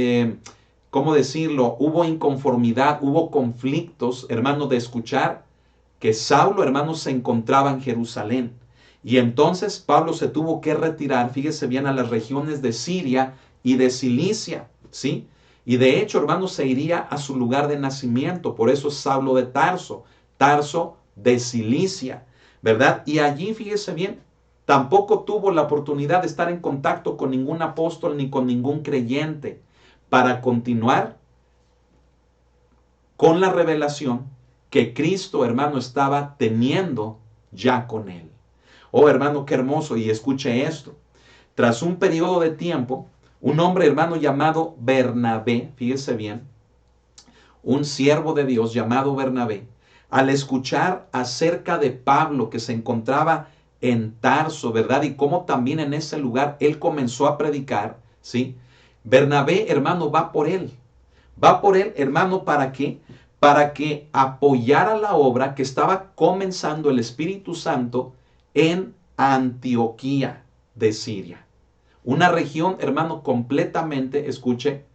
¿cómo decirlo? Hubo inconformidad, hubo conflictos, hermano, de escuchar que Saulo, hermano, se encontraba en Jerusalén. Y entonces Pablo se tuvo que retirar, fíjese bien, a las regiones de Siria y de Cilicia, ¿sí? Y de hecho, hermano, se iría a su lugar de nacimiento. Por eso es Saulo de Tarso, Tarso de Cilicia, ¿verdad? Y allí, fíjese bien, tampoco tuvo la oportunidad de estar en contacto con ningún apóstol ni con ningún creyente para continuar con la revelación que Cristo, hermano, estaba teniendo ya con él. Oh, hermano, qué hermoso. Y escuche esto. Tras un periodo de tiempo, un hombre, hermano, llamado Bernabé, fíjese bien, un siervo de Dios llamado Bernabé, al escuchar acerca de Pablo que se encontraba en Tarso, ¿verdad? Y cómo también en ese lugar él comenzó a predicar, ¿sí? Bernabé, hermano, va por él, hermano, ¿para qué? Para que apoyara la obra que estaba comenzando el Espíritu Santo en Antioquía de Siria. Una región, hermano, completamente, escuche,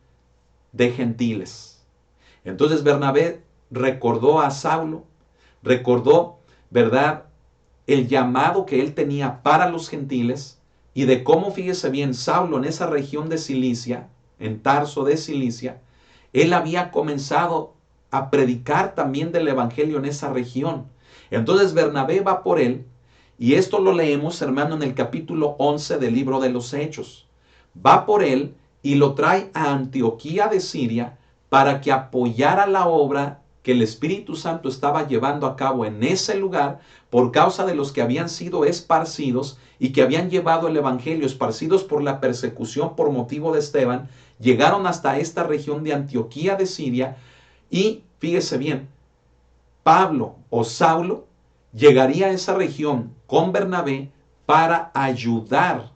de gentiles. Entonces Bernabé recordó a Saulo, recordó, ¿verdad?, el llamado que él tenía para los gentiles y de cómo, fíjese bien, Saulo en esa región de Cilicia, en Tarso de Cilicia, él había comenzado a predicar también del evangelio en esa región. Entonces Bernabé va por él, y esto lo leemos, hermano, en el capítulo 11 del libro de los Hechos. Va por él y lo trae a Antioquía de Siria para que apoyara la obra que el Espíritu Santo estaba llevando a cabo en ese lugar por causa de los que habían sido esparcidos y que habían llevado el evangelio, esparcidos por la persecución por motivo de Esteban, llegaron hasta esta región de Antioquía de Siria. Y fíjese bien, Pablo o Saulo llegaría a esa región con Bernabé para ayudar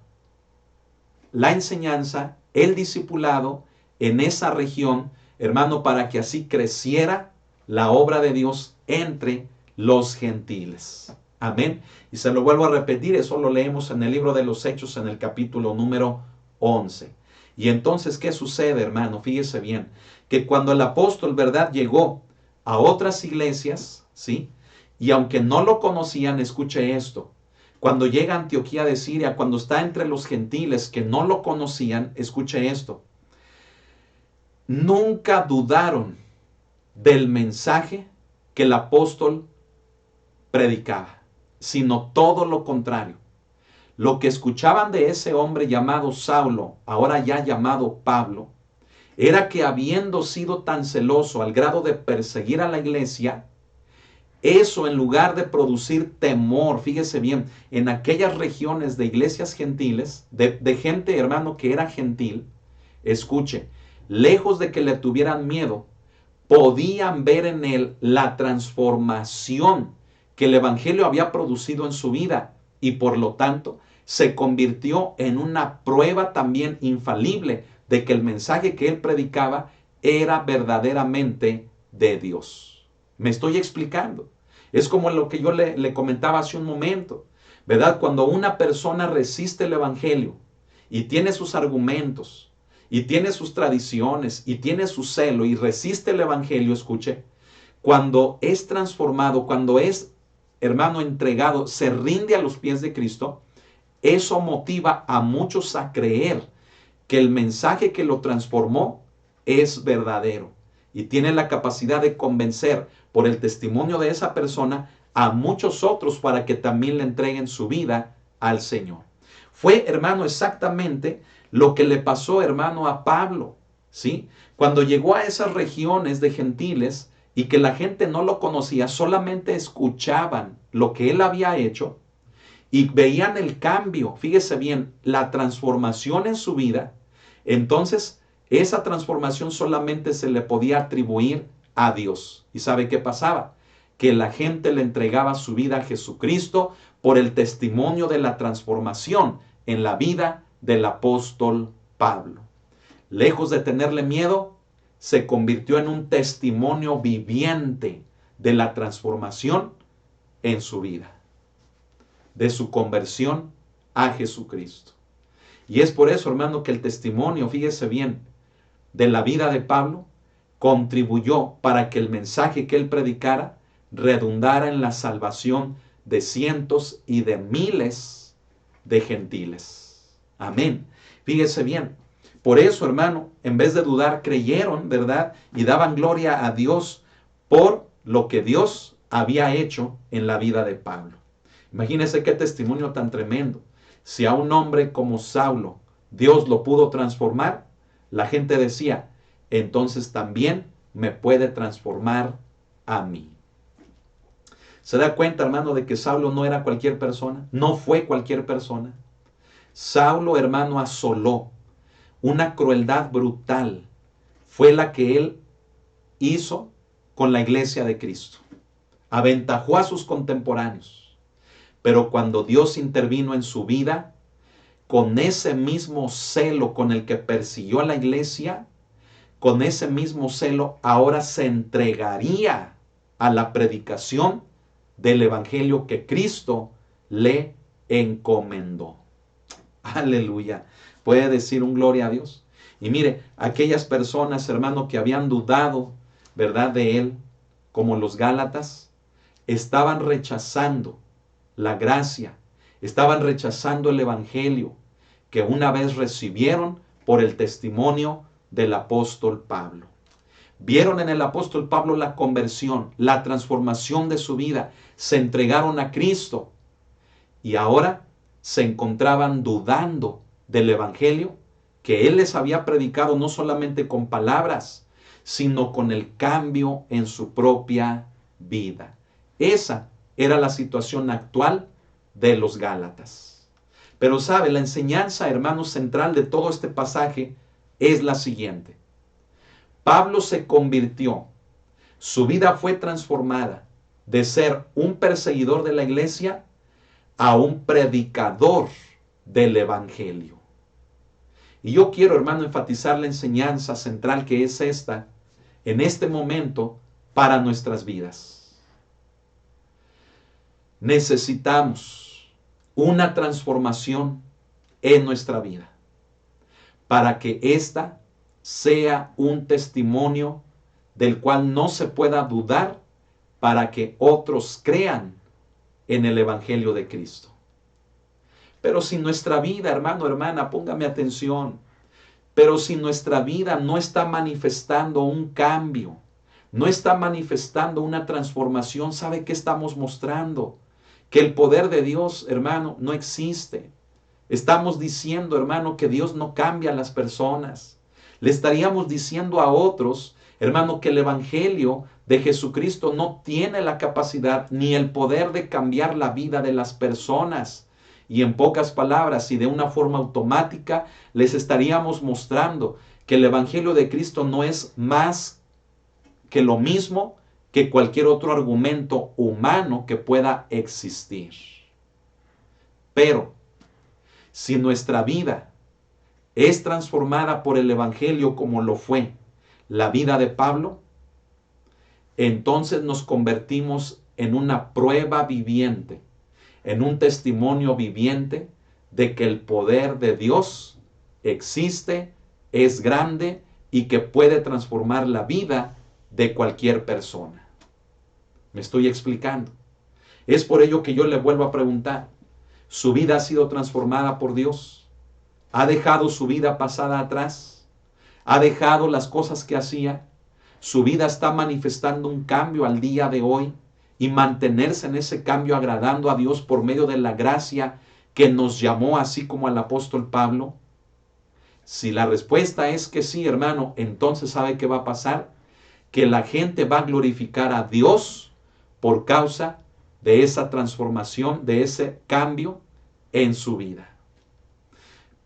la enseñanza, el discipulado en esa región, hermano, para que así creciera la obra de Dios entre los gentiles. Amén. Y se lo vuelvo a repetir, eso lo leemos en el libro de los Hechos en el capítulo número 11. Y entonces, ¿qué sucede, hermano? Fíjese bien, que cuando el apóstol, ¿verdad?, llegó a otras iglesias, ¿sí? Y aunque no lo conocían, escuche esto, cuando llega a Antioquía de Siria, cuando está entre los gentiles que no lo conocían, escuche esto, nunca dudaron del mensaje que el apóstol predicaba, sino todo lo contrario. Lo que escuchaban de ese hombre llamado Saulo, ahora ya llamado Pablo, era que habiendo sido tan celoso al grado de perseguir a la iglesia, eso en lugar de producir temor, fíjese bien, en aquellas regiones de iglesias gentiles, de gente, hermano, que era gentil, escuche, lejos de que le tuvieran miedo, podían ver en él la transformación que el evangelio había producido en su vida y por lo tanto se convirtió en una prueba también infalible de que el mensaje que él predicaba era verdaderamente de Dios. ¿Me estoy explicando? Es como lo que yo le comentaba hace un momento, ¿verdad? Cuando una persona resiste el evangelio y tiene sus argumentos, y tiene sus tradiciones, y tiene su celo, y resiste el evangelio, escuche, cuando es transformado, cuando es, hermano, entregado, se rinde a los pies de Cristo, eso motiva a muchos a creer que el mensaje que lo transformó es verdadero y tiene la capacidad de convencer por el testimonio de esa persona a muchos otros para que también le entreguen su vida al Señor. Fue, hermano, exactamente lo que le pasó, hermano, a Pablo, ¿sí? Cuando llegó a esas regiones de gentiles y que la gente no lo conocía, solamente escuchaban lo que él había hecho y veían el cambio, fíjese bien, la transformación en su vida, entonces esa transformación solamente se le podía atribuir a Dios. ¿Y sabe qué pasaba? Que la gente le entregaba su vida a Jesucristo por el testimonio de la transformación en la vida del apóstol Pablo. Lejos de tenerle miedo, se convirtió en un testimonio viviente de la transformación en su vida, de su conversión a Jesucristo. Y es por eso, hermano, que el testimonio, fíjese bien, de la vida de Pablo contribuyó para que el mensaje que él predicara redundara en la salvación de cientos y de miles de gentiles. Amén. Fíjese bien. Por eso, hermano, en vez de dudar, creyeron, ¿verdad? Y daban gloria a Dios por lo que Dios había hecho en la vida de Pablo. Imagínense qué testimonio tan tremendo. Si a un hombre como Saulo Dios lo pudo transformar, la gente decía, entonces también me puede transformar a mí. ¿Se da cuenta, hermano, de que Saulo no era cualquier persona? No fue cualquier persona. Saulo, hermano, asoló. Una crueldad brutal fue la que él hizo con la iglesia de Cristo. Aventajó a sus contemporáneos. Pero cuando Dios intervino en su vida, con ese mismo celo con el que persiguió a la iglesia, con ese mismo celo ahora se entregaría a la predicación del evangelio que Cristo le encomendó. Aleluya. Puede decir un gloria a Dios. Y mire, aquellas personas, hermano, que habían dudado, ¿verdad?, de él, como los Gálatas, estaban rechazando la gracia, estaban rechazando el evangelio que una vez recibieron por el testimonio del apóstol Pablo. Vieron en el apóstol Pablo la conversión, la transformación de su vida, se entregaron a Cristo y ahora se encontraban dudando del evangelio que él les había predicado no solamente con palabras, sino con el cambio en su propia vida. Esa era la situación actual de los Gálatas. Pero sabe, la enseñanza, hermano, central de todo este pasaje es la siguiente. Pablo se convirtió, su vida fue transformada de ser un perseguidor de la iglesia a un predicador del evangelio. Y yo quiero, hermano, enfatizar la enseñanza central que es esta, en este momento, para nuestras vidas. Necesitamos una transformación en nuestra vida para que ésta sea un testimonio del cual no se pueda dudar, para que otros crean en el evangelio de Cristo. Pero si nuestra vida, hermano, hermana, póngame atención, pero si nuestra vida no está manifestando un cambio, no está manifestando una transformación, ¿sabe qué estamos mostrando? Que el poder de Dios, hermano, no existe. Estamos diciendo, hermano, que Dios no cambia a las personas. Le estaríamos diciendo a otros, hermano, que el evangelio de Jesucristo no tiene la capacidad ni el poder de cambiar la vida de las personas. Y en pocas palabras y de una forma automática, les estaríamos mostrando que el evangelio de Cristo no es más que lo mismo que cualquier otro argumento humano que pueda existir. Pero si nuestra vida es transformada por el evangelio como lo fue la vida de Pablo, entonces nos convertimos en una prueba viviente, en un testimonio viviente de que el poder de Dios existe, es grande y que puede transformar la vida de cualquier persona. ¿Me estoy explicando? Es por ello que yo le vuelvo a preguntar, ¿su vida ha sido transformada por Dios? ¿Ha dejado su vida pasada atrás? ¿Ha dejado las cosas que hacía? ¿Su vida está manifestando un cambio al día de hoy? Y mantenerse en ese cambio agradando a Dios por medio de la gracia que nos llamó, así como al apóstol Pablo. Si la respuesta es que sí, hermano, entonces ¿sabe qué va a pasar? Que la gente va a glorificar a Dios por causa de esa transformación, de ese cambio en su vida.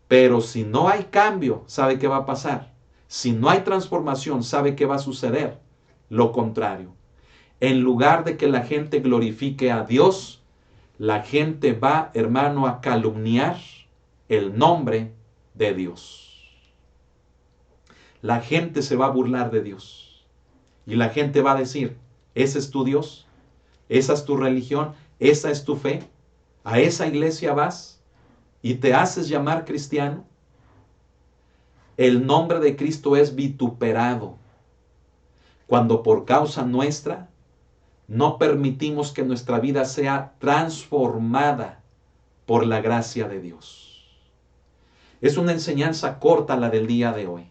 Pero si no hay cambio, ¿sabe qué va a pasar? Si no hay transformación, ¿sabe qué va a suceder? Lo contrario. En lugar de que la gente glorifique a Dios, la gente va, hermano, a calumniar el nombre de Dios. La gente se va a burlar de Dios. Y la gente va a decir, ¿ese es tu Dios? ¿Esa es tu religión? ¿Esa es tu fe? ¿A esa iglesia vas y te haces llamar cristiano? El nombre de Cristo es vituperado cuando por causa nuestra no permitimos que nuestra vida sea transformada por la gracia de Dios. Es una enseñanza corta la del día de hoy.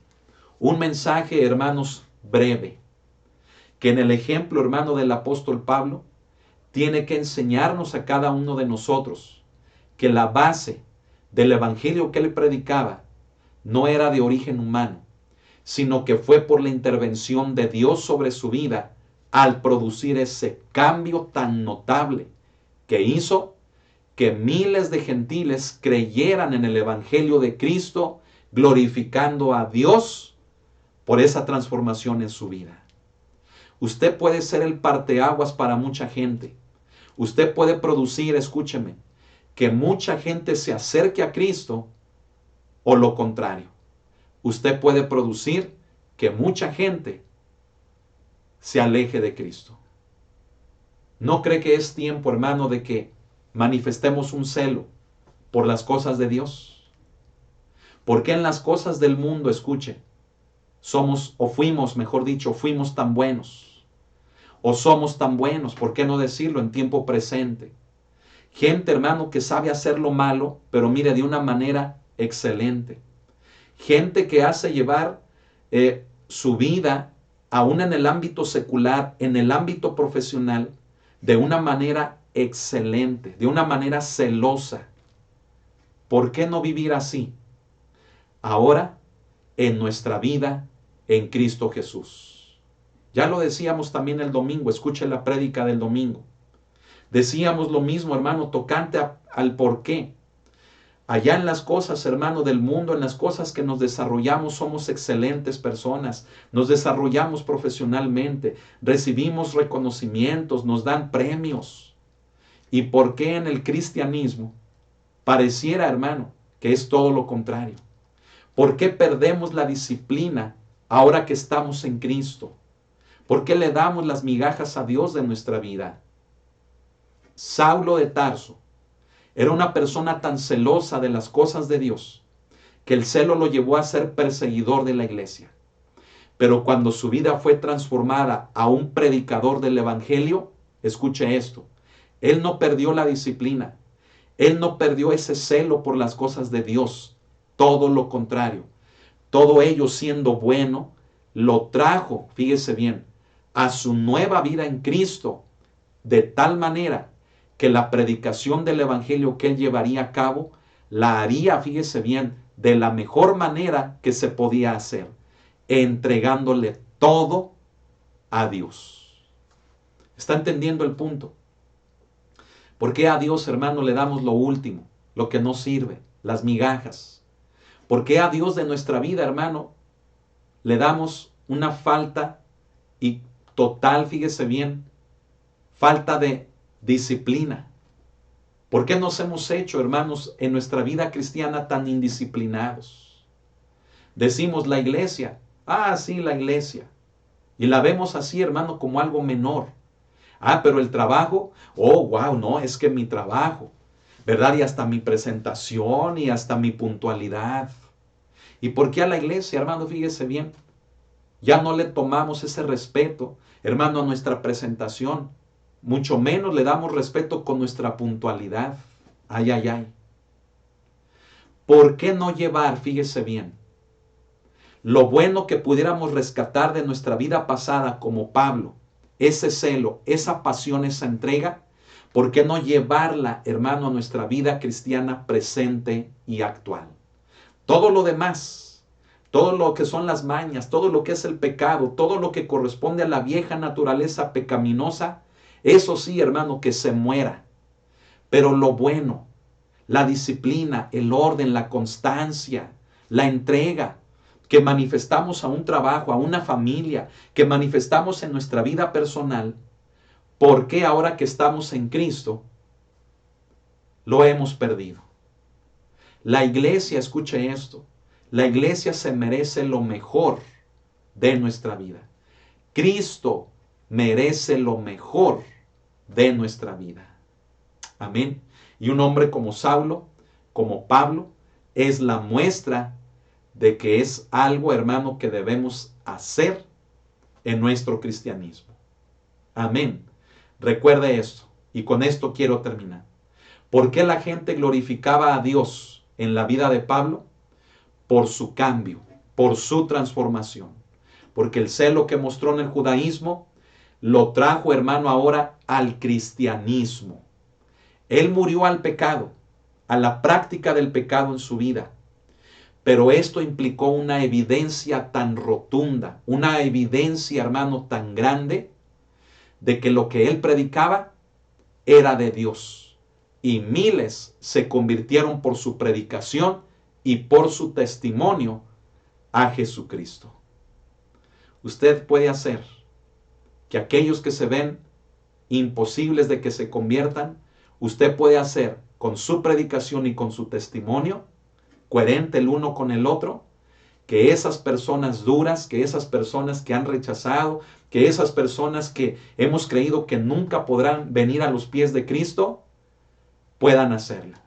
Un mensaje, hermanos, breve, que en el ejemplo, hermano, del apóstol Pablo, tiene que enseñarnos a cada uno de nosotros que la base del evangelio que él predicaba no era de origen humano, sino que fue por la intervención de Dios sobre su vida al producir ese cambio tan notable que hizo que miles de gentiles creyeran en el evangelio de Cristo, glorificando a Dios por esa transformación en su vida. Usted puede ser el parteaguas para mucha gente. Usted puede producir, escúcheme, que mucha gente se acerque a Cristo, o lo contrario. Usted puede producir que mucha gente se aleje de Cristo. ¿No cree que es tiempo, hermano, de que manifestemos un celo por las cosas de Dios? Porque en las cosas del mundo, escuche, somos o fuimos, mejor dicho, fuimos tan buenos, o somos tan buenos, ¿por qué no decirlo en tiempo presente? Gente, hermano, que sabe hacer lo malo, pero mire, de una manera excelente. Gente que hace llevar su vida, aún en el ámbito secular, en el ámbito profesional, de una manera excelente, de una manera celosa. ¿Por qué no vivir así? Ahora, en nuestra vida en Cristo Jesús. Ya lo decíamos también el domingo, escuche la prédica del domingo. Decíamos lo mismo, hermano, tocante al por qué. Allá en las cosas, hermano, del mundo, en las cosas que nos desarrollamos, somos excelentes personas, nos desarrollamos profesionalmente, recibimos reconocimientos, nos dan premios. ¿Y por qué en el cristianismo pareciera, hermano, que es todo lo contrario? ¿Por qué perdemos la disciplina ahora que estamos en Cristo? ¿Por qué le damos las migajas a Dios de nuestra vida? Saulo de Tarso era una persona tan celosa de las cosas de Dios que el celo lo llevó a ser perseguidor de la iglesia. Pero cuando su vida fue transformada a un predicador del evangelio, escuche esto, él no perdió la disciplina, él no perdió ese celo por las cosas de Dios, todo lo contrario. Todo ello siendo bueno, lo trajo, fíjese bien, a su nueva vida en Cristo, de tal manera que la predicación del evangelio que él llevaría a cabo, la haría, fíjese bien, de la mejor manera que se podía hacer, entregándole todo a Dios. ¿Está entendiendo el punto? ¿Por qué a Dios, hermano, le damos lo último, lo que no sirve, las migajas? ¿Por qué a Dios de nuestra vida, hermano, le damos una falta y total, fíjese bien, falta de disciplina? ¿Por qué nos hemos hecho, hermanos, en nuestra vida cristiana tan indisciplinados? Decimos la iglesia, sí, la iglesia. Y la vemos así, hermano, como algo menor. Pero el trabajo, no, es que mi trabajo, ¿verdad? Y hasta mi presentación y hasta mi puntualidad. ¿Y por qué a la iglesia, hermano? Fíjese bien, ya no le tomamos ese respeto, hermano, a nuestra presentación. Mucho menos le damos respeto con nuestra puntualidad. Ay, ay, ay. ¿Por qué no llevar, fíjese bien, lo bueno que pudiéramos rescatar de nuestra vida pasada como Pablo, ese celo, esa pasión, esa entrega? ¿Por qué no llevarla, hermano, a nuestra vida cristiana presente y actual? Todo lo demás, todo lo que son las mañas, todo lo que es el pecado, todo lo que corresponde a la vieja naturaleza pecaminosa, eso sí, hermano, que se muera. Pero lo bueno, la disciplina, el orden, la constancia, la entrega que manifestamos a un trabajo, a una familia, que manifestamos en nuestra vida personal, ¿por qué ahora que estamos en Cristo lo hemos perdido? La iglesia, escuche esto, la iglesia se merece lo mejor de nuestra vida. Cristo merece lo mejor de nuestra vida. Amén. Y un hombre como Saulo, como Pablo, es la muestra de que es algo, hermano, que debemos hacer en nuestro cristianismo. Amén. Recuerde esto, y con esto quiero terminar. ¿Por qué la gente glorificaba a Dios en la vida de Pablo? Por su cambio, por su transformación. Porque el celo que mostró en el judaísmo lo trajo, hermano, ahora al cristianismo. Él murió al pecado, a la práctica del pecado en su vida. Pero esto implicó una evidencia tan rotunda, una evidencia, hermano, tan grande, de que lo que él predicaba era de Dios. Y miles se convirtieron por su predicación y por su testimonio a Jesucristo. Usted puede hacer que aquellos que se ven imposibles de que se conviertan, usted puede hacer con su predicación y con su testimonio, coherente el uno con el otro, que esas personas duras, que esas personas que han rechazado, que esas personas que hemos creído que nunca podrán venir a los pies de Cristo, puedan hacerla.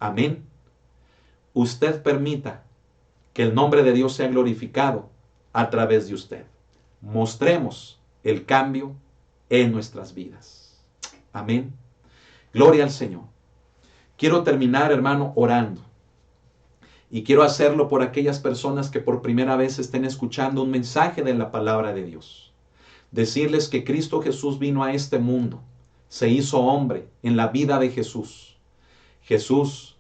Amén. Usted permita que el nombre de Dios sea glorificado a través de usted. Mostremos el cambio en nuestras vidas. Amén. Gloria al Señor. Quiero terminar, hermano, orando. Y quiero hacerlo por aquellas personas que por primera vez estén escuchando un mensaje de la palabra de Dios. Decirles que Cristo Jesús vino a este mundo, se hizo hombre en la vida de Jesús. Jesús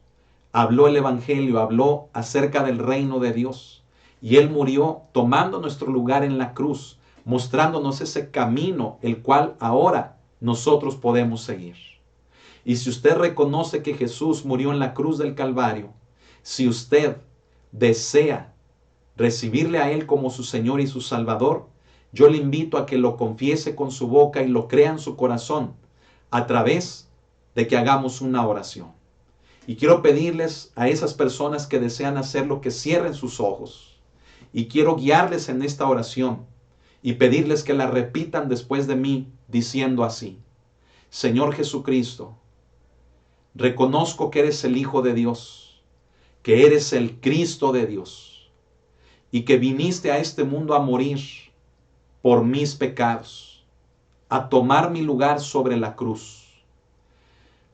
habló el evangelio, habló acerca del reino de Dios. Y Él murió tomando nuestro lugar en la cruz, mostrándonos ese camino, el cual ahora nosotros podemos seguir. Y si usted reconoce que Jesús murió en la cruz del Calvario, si usted desea recibirle a Él como su Señor y su Salvador, yo le invito a que lo confiese con su boca y lo crea en su corazón a través de que hagamos una oración. Y quiero pedirles a esas personas que desean hacerlo que cierren sus ojos. Y quiero guiarles en esta oración y pedirles que la repitan después de mí diciendo así: Señor Jesucristo, reconozco que eres el Hijo de Dios, que eres el Cristo de Dios y que viniste a este mundo a morir por mis pecados, a tomar mi lugar sobre la cruz.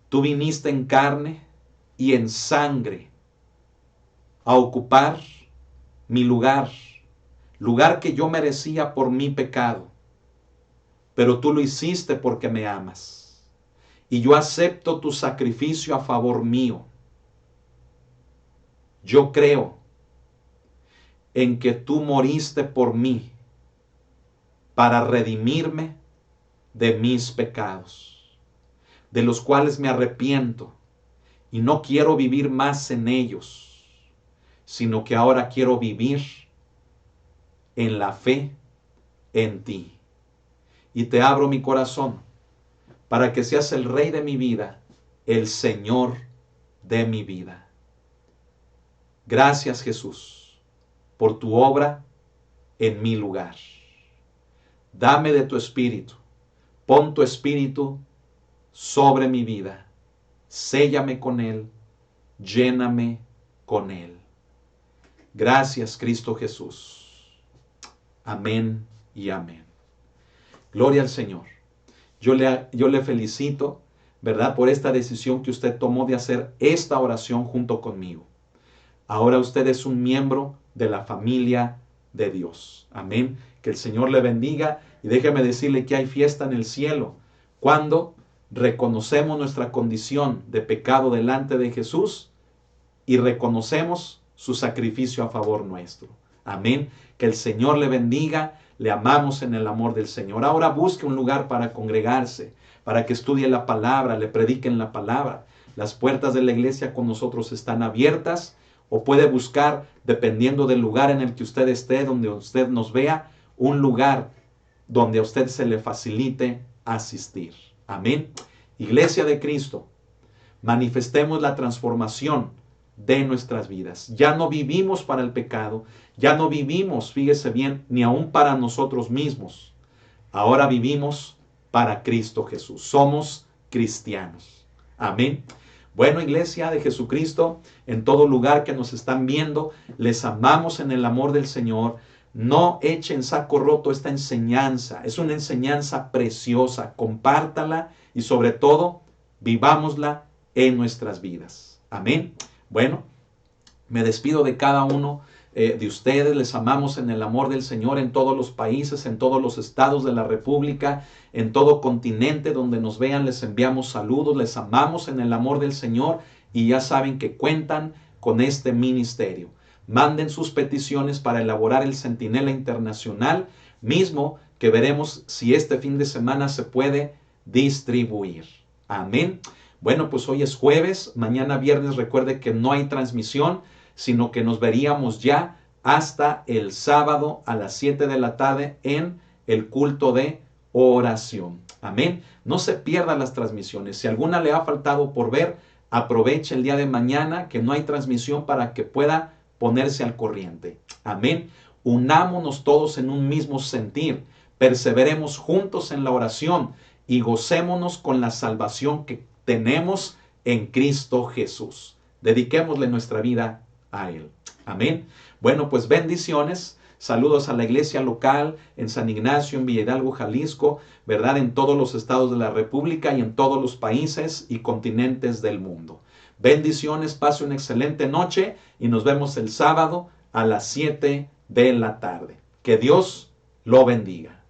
Tú viniste en carne y en sangre a ocupar mi lugar, lugar que yo merecía por mi pecado, pero tú lo hiciste porque me amas. Y yo acepto tu sacrificio a favor mío. Yo creo en que tú moriste por mí para redimirme de mis pecados, de los cuales me arrepiento y no quiero vivir más en ellos, sino que ahora quiero vivir en la fe en ti. Y te abro mi corazón para que seas el Rey de mi vida, el Señor de mi vida. Gracias, Jesús, por tu obra en mi lugar. Dame de tu espíritu. Pon tu espíritu sobre mi vida. Séllame con él. Lléname con él. Gracias, Cristo Jesús. Amén y amén. Gloria al Señor. Yo le felicito, ¿verdad?, por esta decisión que usted tomó de hacer esta oración junto conmigo. Ahora usted es un miembro de la familia de Dios. Amén. Que el Señor le bendiga y déjeme decirle que hay fiesta en el cielo cuando reconocemos nuestra condición de pecado delante de Jesús y reconocemos su sacrificio a favor nuestro. Amén. Que el Señor le bendiga. Le amamos en el amor del Señor. Ahora busque un lugar para congregarse, para que estudie la palabra, le prediquen la palabra. Las puertas de la iglesia con nosotros están abiertas, o puede buscar, dependiendo del lugar en el que usted esté, donde usted nos vea, un lugar donde a usted se le facilite asistir. Amén. Iglesia de Cristo, manifestemos la transformación de nuestras vidas. Ya no vivimos para el pecado, ya no vivimos, fíjese bien, ni aún para nosotros mismos. Ahora vivimos para Cristo Jesús. Somos cristianos. Amén. Bueno, iglesia de Jesucristo, en todo lugar que nos están viendo, les amamos en el amor del Señor. No echen saco roto esta enseñanza. Es una enseñanza preciosa. Compártala y sobre todo, vivámosla en nuestras vidas. Amén. Bueno, me despido de cada uno de ustedes. Les amamos en el amor del Señor en todos los países, en todos los estados de la República, en todo continente donde nos vean. Les enviamos saludos. Les amamos en el amor del Señor y ya saben que cuentan con este ministerio. Manden sus peticiones para elaborar el Centinela Internacional, mismo que veremos si este fin de semana se puede distribuir. Amén. Bueno, pues hoy es jueves, mañana viernes recuerde que no hay transmisión, sino que nos veríamos ya hasta el sábado a las 7 de la tarde en el culto de oración. Amén. No se pierdan las transmisiones. Si alguna le ha faltado por ver, aproveche el día de mañana que no hay transmisión para que pueda ponerse al corriente. Amén. Unámonos todos en un mismo sentir. Perseveremos juntos en la oración y gocémonos con la salvación que tenemos en Cristo Jesús. Dediquémosle nuestra vida a Él. Amén. Bueno, pues bendiciones. Saludos a la iglesia local en San Ignacio, en Villa Hidalgo, Jalisco, ¿verdad? En todos los estados de la República y en todos los países y continentes del mundo. Bendiciones, pase una excelente noche y nos vemos el sábado a las 7 de la tarde. Que Dios lo bendiga.